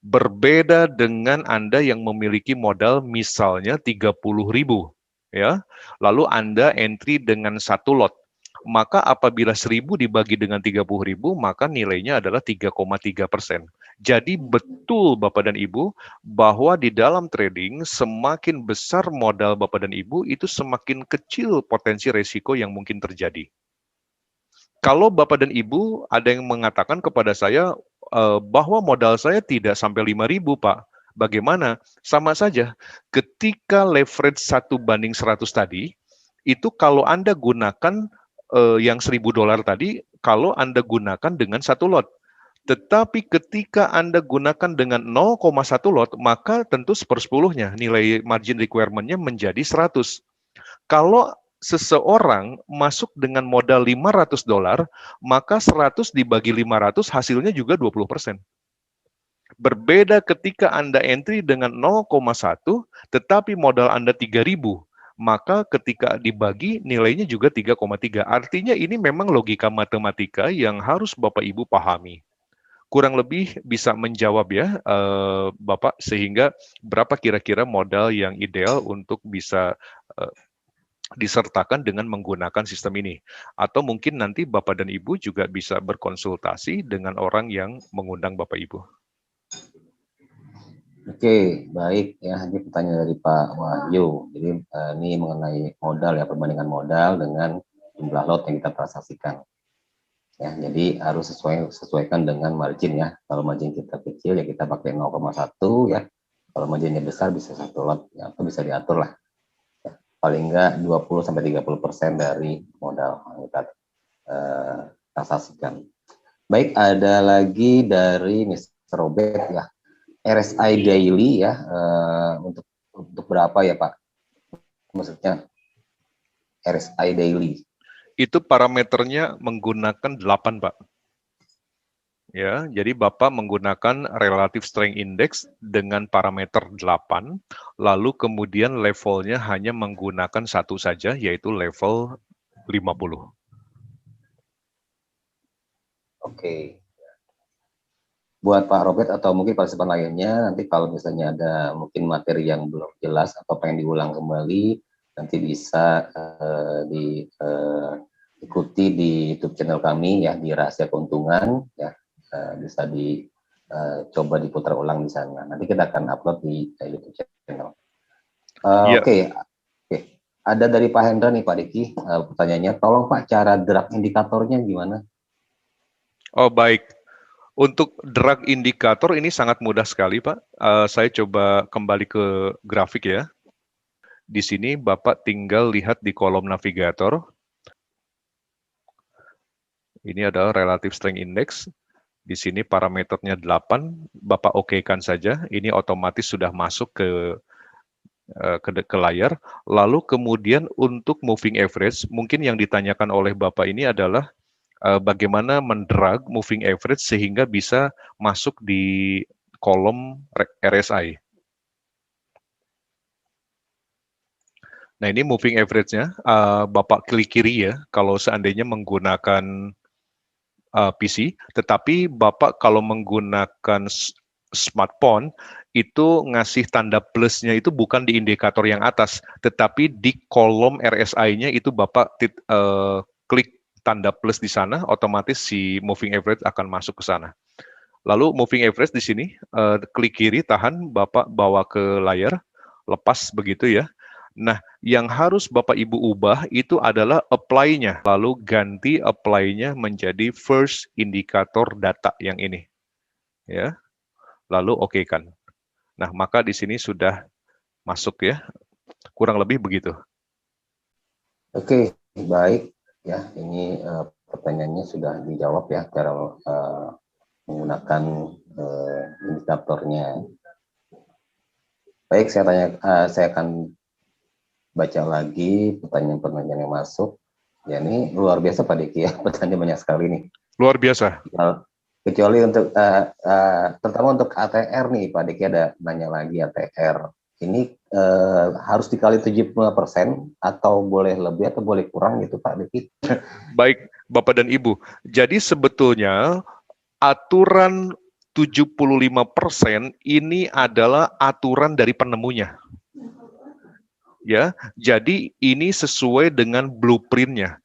Berbeda dengan Anda yang memiliki modal misalnya 30.000. Ya, lalu Anda entry dengan satu lot. maka apabila 1.000 dibagi dengan 30.000, maka nilainya adalah 3,3%. Jadi betul Bapak dan Ibu, bahwa di dalam trading semakin besar modal Bapak dan Ibu, itu semakin kecil potensi resiko yang mungkin terjadi. Kalau Bapak dan Ibu ada yang mengatakan kepada saya bahwa modal saya tidak sampai 5.000, Pak. Bagaimana? Sama saja. Ketika leverage 1:100 tadi, itu kalau Anda gunakan yang $1.000 tadi, kalau Anda gunakan dengan 1 lot. Tetapi ketika Anda gunakan dengan 0,1 lot, maka tentu 1/10-nya nilai margin requirement-nya menjadi 100. Kalau seseorang masuk dengan modal $500, maka 100 dibagi 500 hasilnya juga 20%. Berbeda ketika Anda entry dengan 0,1, tetapi modal Anda 3.000, maka ketika dibagi nilainya juga 3,3. Artinya ini memang logika matematika yang harus Bapak Ibu pahami. Kurang lebih bisa menjawab ya Bapak, sehingga berapa kira-kira modal yang ideal untuk bisa disertakan dengan menggunakan sistem ini. Atau mungkin nanti Bapak dan Ibu juga bisa berkonsultasi dengan orang yang mengundang Bapak Ibu. Oke, baik ya. Ini pertanyaan dari Pak Wahyu. Jadi ini mengenai modal ya, perbandingan modal dengan jumlah lot yang kita transaksikan. Ya, jadi harus sesuaikan dengan margin ya. Kalau margin kita kecil ya kita pakai 0,1 ya. Kalau marginnya besar bisa 1 lot ya, atau bisa diatur lah. Ya, paling enggak 20-30% dari modal yang kita transaksikan. Baik, ada lagi dari Mr. Robert ya. RSI daily ya, untuk berapa ya Pak? Maksudnya RSI daily. Itu parameternya menggunakan 8, Pak. Ya, jadi Bapak menggunakan relative strength index dengan parameter 8, lalu kemudian levelnya hanya menggunakan satu saja, yaitu level 50. Oke. Buat Pak Robert atau mungkin partisipan lainnya, nanti kalau misalnya ada mungkin materi yang belum jelas atau pengen diulang kembali, nanti bisa ikuti di YouTube channel kami ya, di Rahasia Keuntungan ya, bisa coba diputar ulang di sana. Nanti kita akan upload di YouTube channel. Oke. Ada dari Pak Hendra nih Pak Diki, pertanyaannya, tolong Pak cara drag indikatornya gimana? Oh baik. Untuk drag indikator ini sangat mudah sekali, Pak. Saya coba kembali ke grafik ya. Di sini Bapak tinggal lihat di kolom navigator. Ini adalah relative strength index. Di sini parameternya 8. Bapak okekan saja. Ini otomatis sudah masuk ke layar. Lalu kemudian untuk moving average, mungkin yang ditanyakan oleh Bapak ini adalah bagaimana mendrag moving average sehingga bisa masuk di kolom RSI. Nah ini moving average-nya, Bapak klik kiri ya, kalau seandainya menggunakan PC, tetapi Bapak kalau menggunakan smartphone, itu ngasih tanda plusnya itu bukan di indikator yang atas, tetapi di kolom RSI-nya itu Bapak klik tanda plus di sana, otomatis si moving average akan masuk ke sana. Lalu moving average di sini, klik kiri, tahan, Bapak bawa ke layar, lepas begitu ya. Nah, yang harus Bapak Ibu ubah itu adalah apply-nya, lalu ganti apply-nya menjadi first indikator data yang ini. Ya. Lalu okekan. Nah, maka di sini sudah masuk ya. Kurang lebih begitu. Oke, baik. Ya, ini pertanyaannya sudah dijawab ya cara menggunakan indikatornya. Baik, saya akan baca lagi pertanyaan-pertanyaan yang masuk. Ya, ini luar biasa Pak Diki ya, pertanyaan banyak sekali nih. Luar biasa. Kecuali untuk terutama untuk ATR nih Pak Diki, ada nanya lagi ATR. Ini harus dikali 75% atau boleh lebih atau boleh kurang gitu Pak Diki? Baik, Bapak dan Ibu. Jadi sebetulnya aturan 75% ini adalah aturan dari penemunya. Ya, jadi ini sesuai dengan blueprint-nya.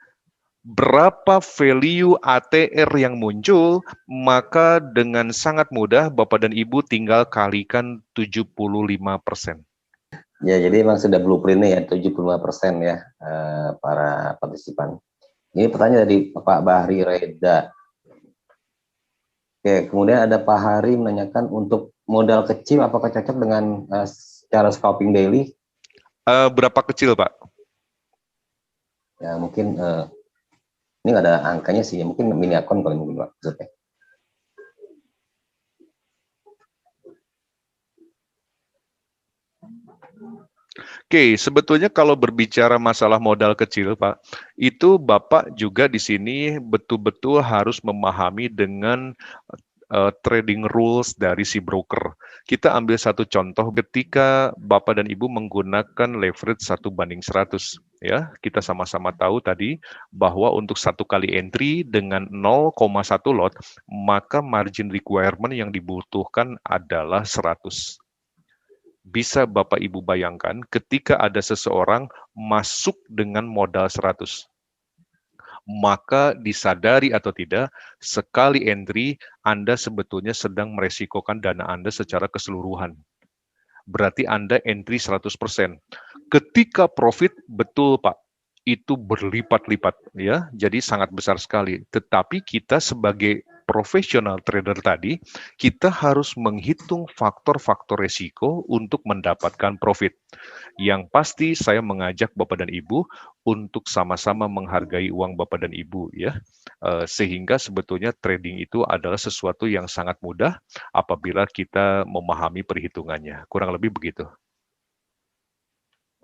berapa value ATR yang muncul, maka dengan sangat mudah Bapak dan Ibu tinggal kalikan 75%. Ya, jadi memang sudah blueprintnya ya, 75% ya, para partisipan. Ini pertanyaan dari Pak Bahri Reda. Oke, kemudian ada Pak Hari menanyakan untuk modal kecil apakah cocok dengan cara scalping daily? Berapa kecil, Pak? Ya, mungkin ini nggak ada angkanya sih, mungkin mini account kalau mungkin Pak, maksudnya. Oke, sebetulnya kalau berbicara masalah modal kecil, Pak, itu Bapak juga di sini betul-betul harus memahami dengan trading rules dari si broker. Kita ambil satu contoh ketika Bapak dan Ibu menggunakan leverage 1:100. Ya, kita sama-sama tahu tadi bahwa untuk satu kali entry dengan 0,1 lot, maka margin requirement yang dibutuhkan adalah 100. Bisa Bapak Ibu bayangkan ketika ada seseorang masuk dengan modal 100. Maka disadari atau tidak, sekali entry Anda sebetulnya sedang meresikokan dana Anda secara keseluruhan. Berarti Anda entry 100%. Ketika profit, betul Pak, itu berlipat-lipat ya, jadi sangat besar sekali. Tetapi kita sebagai profesional trader tadi, kita harus menghitung faktor-faktor resiko untuk mendapatkan profit. Yang pasti saya mengajak Bapak dan Ibu untuk sama-sama menghargai uang Bapak dan Ibu ya. Sehingga sebetulnya trading itu adalah sesuatu yang sangat mudah apabila kita memahami perhitungannya. Kurang lebih begitu.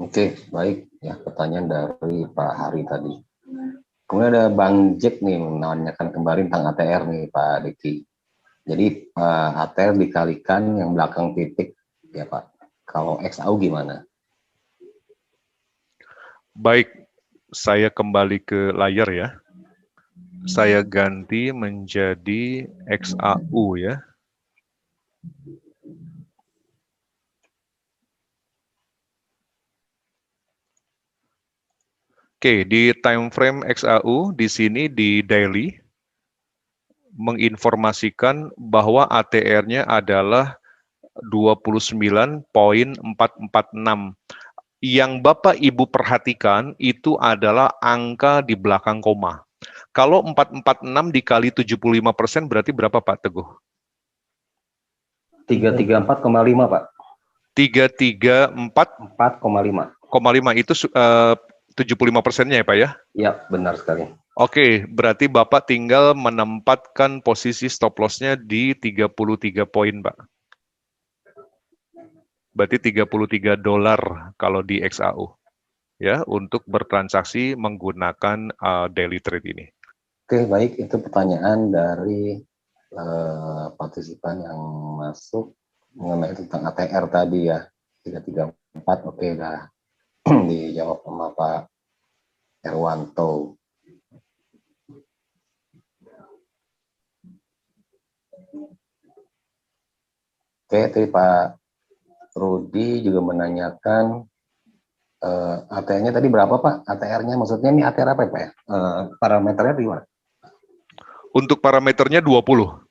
Oke, baik ya, pertanyaan dari Pak Hari tadi. Kemudian ada Bang Jack nih menanyakan kembali tentang ATR nih Pak Diki. Jadi ATR dikalikan yang belakang titik ya Pak. Kalau XAU gimana? Baik, saya kembali ke layar ya. Saya ganti menjadi XAU ya. Oke, di time frame XAU di sini di daily menginformasikan bahwa ATR-nya adalah 29.446. Yang Bapak Ibu perhatikan itu adalah angka di belakang koma. Kalau 446 dikali 75% berarti berapa Pak Teguh? 334,5 Pak. 334,5 itu 75%-nya ya Pak ya? Iya, benar sekali. Oke, berarti Bapak tinggal menempatkan posisi stop loss-nya di 33 poin, Pak. Berarti $33 kalau di XAU. Ya, untuk bertransaksi menggunakan daily trade ini. Oke, baik. Itu pertanyaan dari partisipan yang masuk mengenai tentang ATR tadi ya. 334, oke dah. Dijawab sama Pak Herwanto. Oke, tadi Pak Rudi juga menanyakan ATR-nya tadi berapa Pak? ATR-nya maksudnya ini ATR apa ya Pak ya? Parameternya gimana? Untuk parameternya 20.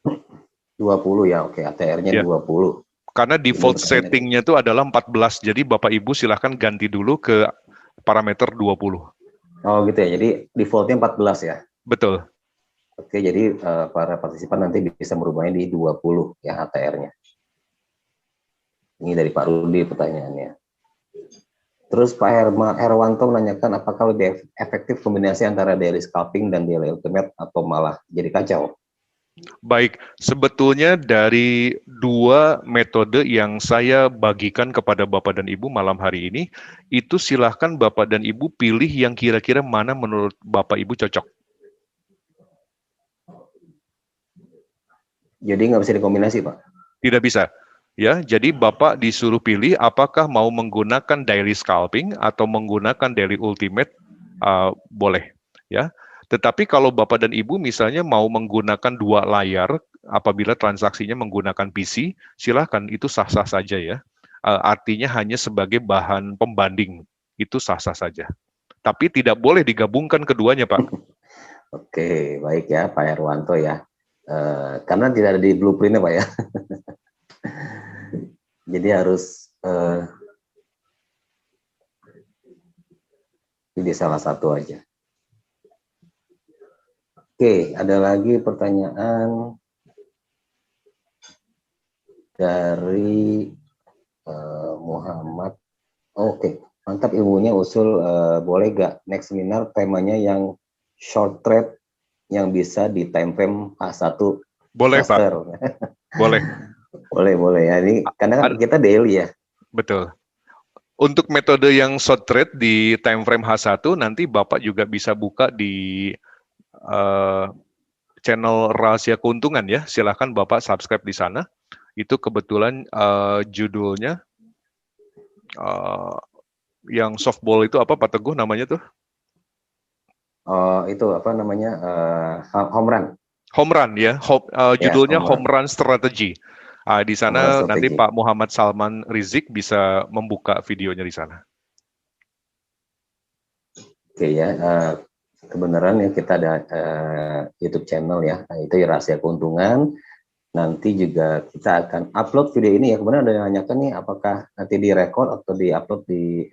20 ya, oke. ATR-nya Ya. 20. Karena default setting-nya itu adalah 14. Jadi Bapak Ibu silahkan ganti dulu ke parameter 20. Oh gitu ya, jadi default-nya 14 ya? Betul. Oke, jadi para partisipan nanti bisa merubahnya di 20 ya ATR-nya. Ini dari Pak Rudi pertanyaannya. Terus Pak Herwanto menanyakan apakah lebih efektif kombinasi antara daily scalping dan daily ultimate atau malah jadi kacau? Baik, sebetulnya dari dua metode yang saya bagikan kepada Bapak dan Ibu malam hari ini, itu silahkan Bapak dan Ibu pilih yang kira-kira mana menurut Bapak Ibu cocok. Jadi nggak bisa dikombinasi, Pak? Tidak bisa. Ya, jadi Bapak disuruh pilih apakah mau menggunakan daily scalping atau menggunakan daily ultimate, boleh. Ya. Tetapi kalau Bapak dan Ibu misalnya mau menggunakan dua layar, apabila transaksinya menggunakan PC, silahkan, itu sah-sah saja ya. Artinya hanya sebagai bahan pembanding, itu sah-sah saja. Tapi tidak boleh digabungkan keduanya, Pak. Oke, baik ya Pak Herwanto ya. Karena tidak ada di blueprintnya Pak ya. Jadi harus pilih salah satu aja. Oke, ada lagi pertanyaan dari Muhammad. Oke, mantap ilmunya usul. Boleh gak next seminar temanya yang short trade yang bisa di time frame H1 Boleh master. Pak, boleh. Boleh ya. Ini karena kan kita daily ya. Betul. Untuk metode yang short trade di time frame H1 nanti Bapak juga bisa buka di channel Rahasia Keuntungan ya. Silahkan Bapak subscribe di sana. Itu kebetulan judulnya yang softball itu apa Pak Teguh namanya tuh? Itu apa namanya, home run. Home run ya, judulnya Home Run Strategy. Di sana nanti Pak Muhammad Salman Rizik bisa membuka videonya di sana. Oke ya, kebenaran ya kita ada YouTube channel ya, itu ya Rahasia Keuntungan. Nanti juga kita akan upload video ini ya. Kemudian ada yang nanyakan nih, apakah nanti direkod atau diupload di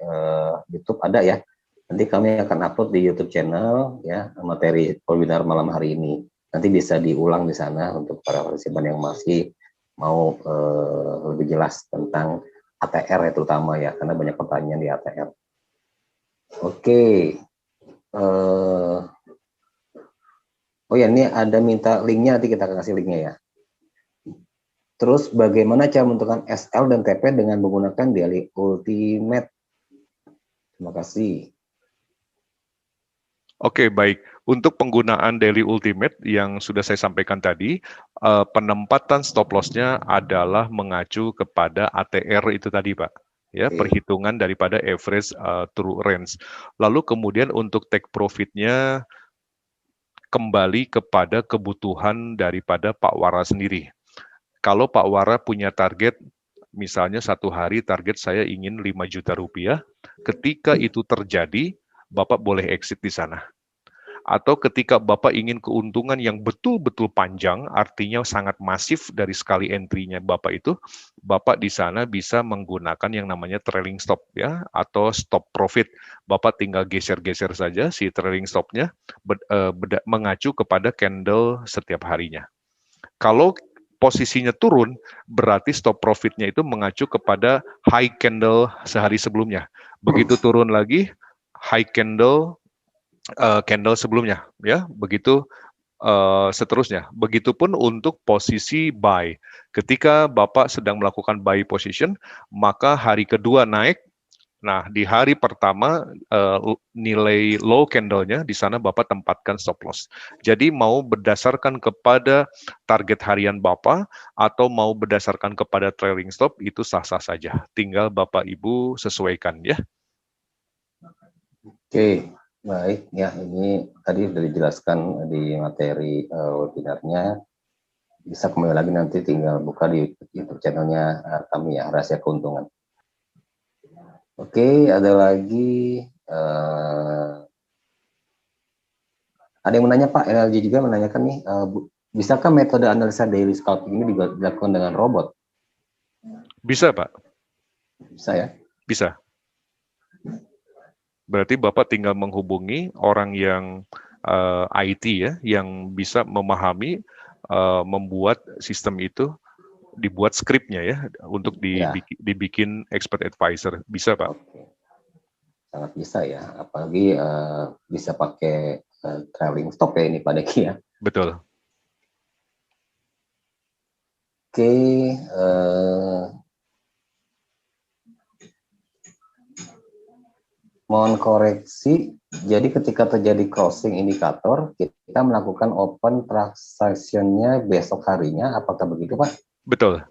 YouTube? Ada ya. Nanti kami akan upload di YouTube channel ya materi webinar malam hari ini. Nanti bisa diulang di sana untuk para partisipan yang masih mau lebih jelas tentang ATR ya terutama ya, karena banyak pertanyaan di ATR. Oke. Oh ya, ini ada minta linknya, nanti kita akan kasih linknya ya. Terus bagaimana cara menentukan SL dan TP dengan menggunakan Daily Ultimate? Terima kasih. Oke, baik. Untuk penggunaan Daily Ultimate yang sudah saya sampaikan tadi, penempatan stop loss-nya adalah mengacu kepada ATR itu tadi, Pak. Ya, perhitungan daripada average true range. Lalu kemudian untuk take profit-nya kembali kepada kebutuhan daripada Pak Wara sendiri. Kalau Pak Wara punya target, misalnya satu hari target saya ingin 5 juta rupiah, ketika itu terjadi, Bapak boleh exit di sana. Atau ketika Bapak ingin keuntungan yang betul-betul panjang, artinya sangat masif dari sekali entry-nya Bapak itu, Bapak di sana bisa menggunakan yang namanya trailing stop ya, atau stop profit. Bapak tinggal geser-geser saja si trailing stop-nya mengacu kepada candle setiap harinya. Kalau posisinya turun, berarti stop profitnya itu mengacu kepada high candle sehari sebelumnya. Begitu turun lagi, high candle candle sebelumnya, ya. Begitu seterusnya. Begitupun untuk posisi buy. Ketika Bapak sedang melakukan buy position, maka hari kedua naik. Nah, di hari pertama nilai low candle-nya di sana Bapak tempatkan stop loss. Jadi mau berdasarkan kepada target harian Bapak atau mau berdasarkan kepada trailing stop itu sah-sah saja. Tinggal Bapak Ibu sesuaikan ya. Oke, baik ya, ini tadi sudah dijelaskan di materi webinarnya. Bisa kembali lagi nanti tinggal buka di YouTube channelnya kami ya, Rahasia Keuntungan. Oke, ada lagi ada yang menanya Pak, LG juga menanyakan nih, bisakah metode analisa daily scalping ini dilakukan dengan robot? Bisa Pak. Bisa ya? Bisa. Berarti Bapak tinggal menghubungi orang yang IT ya, yang bisa memahami membuat sistem itu, dibuat skripnya ya, untuk dibikin expert advisor. Bisa Pak. Oke. Sangat bisa ya, apalagi bisa pakai trailing stop ya ini Pak Deki ya. Betul. Oke, mohon koreksi. Jadi ketika terjadi crossing indikator, kita melakukan open transaction-nya besok harinya, apakah begitu Pak? Betul.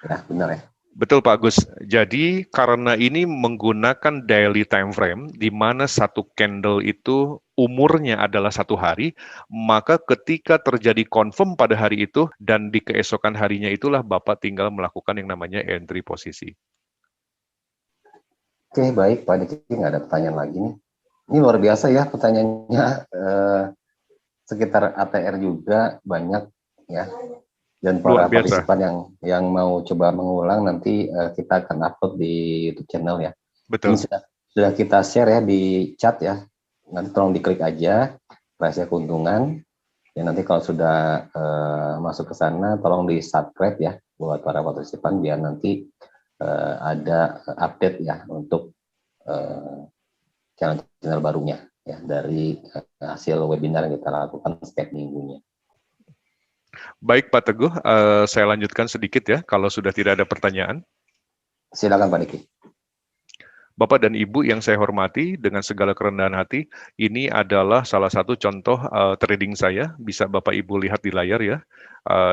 Ya, benar ya. Betul Pak Agus. Jadi karena ini menggunakan daily time frame, di mana satu candle itu umurnya adalah 1 hari, maka ketika terjadi confirm pada hari itu dan di keesokan harinya itulah Bapak tinggal melakukan yang namanya entry posisi. Oke, baik Pak Diki, nggak ada pertanyaan lagi nih. Ini luar biasa ya pertanyaannya. sekitar ATR juga banyak ya. Dan Luar para biasa. partisipan yang mau coba mengulang nanti kita akan upload di YouTube channel ya. Betul. Ini sudah kita share ya di chat ya. Nanti tolong diklik aja rahasia keuntungan. Ya nanti kalau sudah masuk ke sana tolong di subscribe ya buat para partisipan biar nanti ada update ya untuk channel-channel barunya ya dari hasil webinar yang kita lakukan setiap minggunya. Baik Pak Teguh, saya lanjutkan sedikit ya kalau sudah tidak ada pertanyaan. Silakan Pak Diki. Bapak dan Ibu yang saya hormati, dengan segala kerendahan hati, ini adalah salah satu contoh trading saya, bisa Bapak Ibu lihat di layar ya,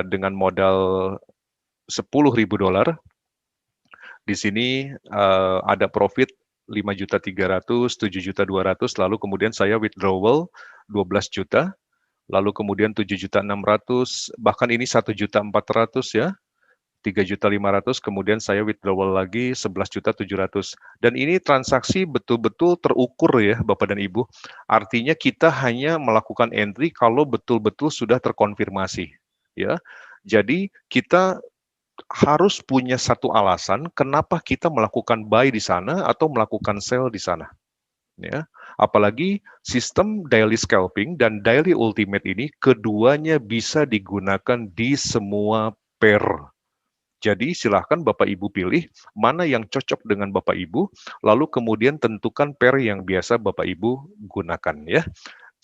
dengan modal $10.000. Di sini ada profit 5.300.000, 7.200.000, lalu kemudian saya withdrawal 12 juta, lalu kemudian 7.600.000, bahkan ini 1.400.000 ya, 3.500.000, kemudian saya withdrawal lagi 11.700.000. Dan ini transaksi betul-betul terukur ya Bapak dan Ibu. Artinya kita hanya melakukan entry kalau betul-betul sudah terkonfirmasi ya. Jadi kita harus punya satu alasan kenapa kita melakukan buy di sana atau melakukan sell di sana. Ya, apalagi sistem daily scalping dan daily ultimate ini keduanya bisa digunakan di semua pair. Jadi silahkan Bapak Ibu pilih mana yang cocok dengan Bapak Ibu, lalu kemudian tentukan pair yang biasa Bapak Ibu gunakan ya.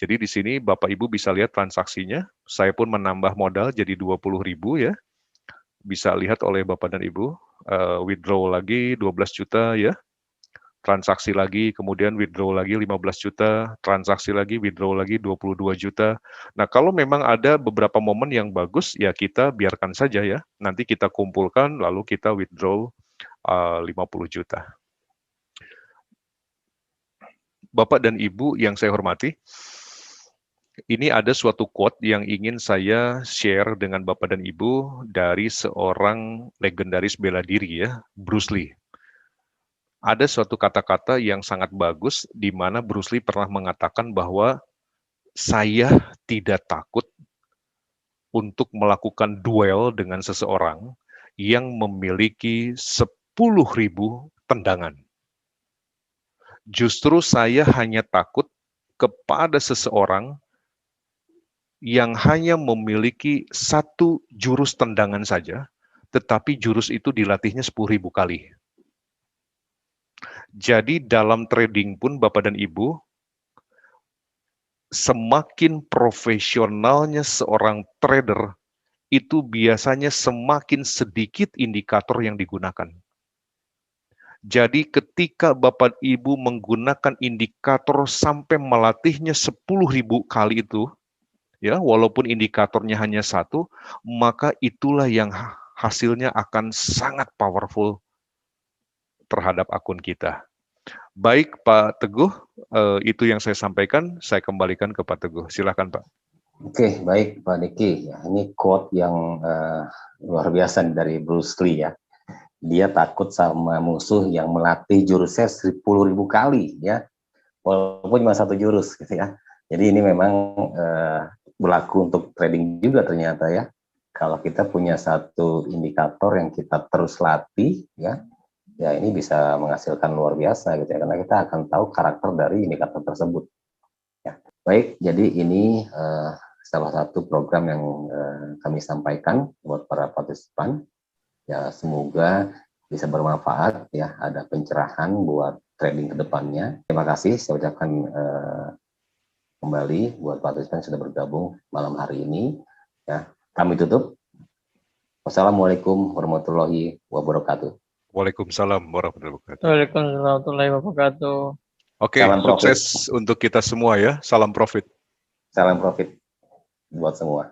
Jadi di sini Bapak Ibu bisa lihat transaksinya, saya pun menambah modal jadi 20.000 ya. Bisa lihat oleh Bapak dan Ibu, withdraw lagi 12 juta ya, transaksi lagi, kemudian withdraw lagi 15 juta, transaksi lagi, withdraw lagi 22 juta. Nah, kalau memang ada beberapa momen yang bagus, ya kita biarkan saja ya, nanti kita kumpulkan, lalu kita withdraw 50 juta. Bapak dan Ibu yang saya hormati, ini ada suatu quote yang ingin saya share dengan Bapak dan Ibu dari seorang legendaris bela diri ya, Bruce Lee. Ada suatu kata-kata yang sangat bagus di mana Bruce Lee pernah mengatakan bahwa saya tidak takut untuk melakukan duel dengan seseorang yang memiliki 10.000 tendangan. Justru saya hanya takut kepada seseorang yang hanya memiliki satu jurus tendangan saja, tetapi jurus itu dilatihnya 10.000 kali. Jadi dalam trading pun Bapak dan Ibu, semakin profesionalnya seorang trader, itu biasanya semakin sedikit indikator yang digunakan. Jadi ketika Bapak Ibu menggunakan indikator sampai melatihnya 10.000 kali itu, ya, walaupun indikatornya hanya satu, maka itulah yang hasilnya akan sangat powerful terhadap akun kita. Baik Pak Teguh, itu yang saya sampaikan, saya kembalikan ke Pak Teguh. Silakan Pak. Oke, baik Pak Diki. Ya, ini quote yang luar biasa dari Bruce Lee ya. Dia takut sama musuh yang melatih jurusnya 10.000 kali ya, walaupun cuma satu jurus gitu ya. Jadi ini memang berlaku untuk trading juga ternyata ya. Kalau kita punya satu indikator yang kita terus latih ya, ya ini bisa menghasilkan luar biasa gitu ya, karena kita akan tahu karakter dari indikator tersebut. Ya. Baik, jadi ini salah satu program yang kami sampaikan buat para partisipan. Ya semoga bisa bermanfaat ya, ada pencerahan buat trading ke depannya. Terima kasih, saya ucapkan kembali buat partisipan yang sudah bergabung malam hari ini. Ya, kami tutup. Wassalamualaikum warahmatullahi wabarakatuh. Waalaikumsalam warahmatullahi wabarakatuh. Waalaikumsalam warahmatullahi wabarakatuh. Oke, Salam profit. sukses untuk kita semua ya. Salam profit. Salam profit buat semua.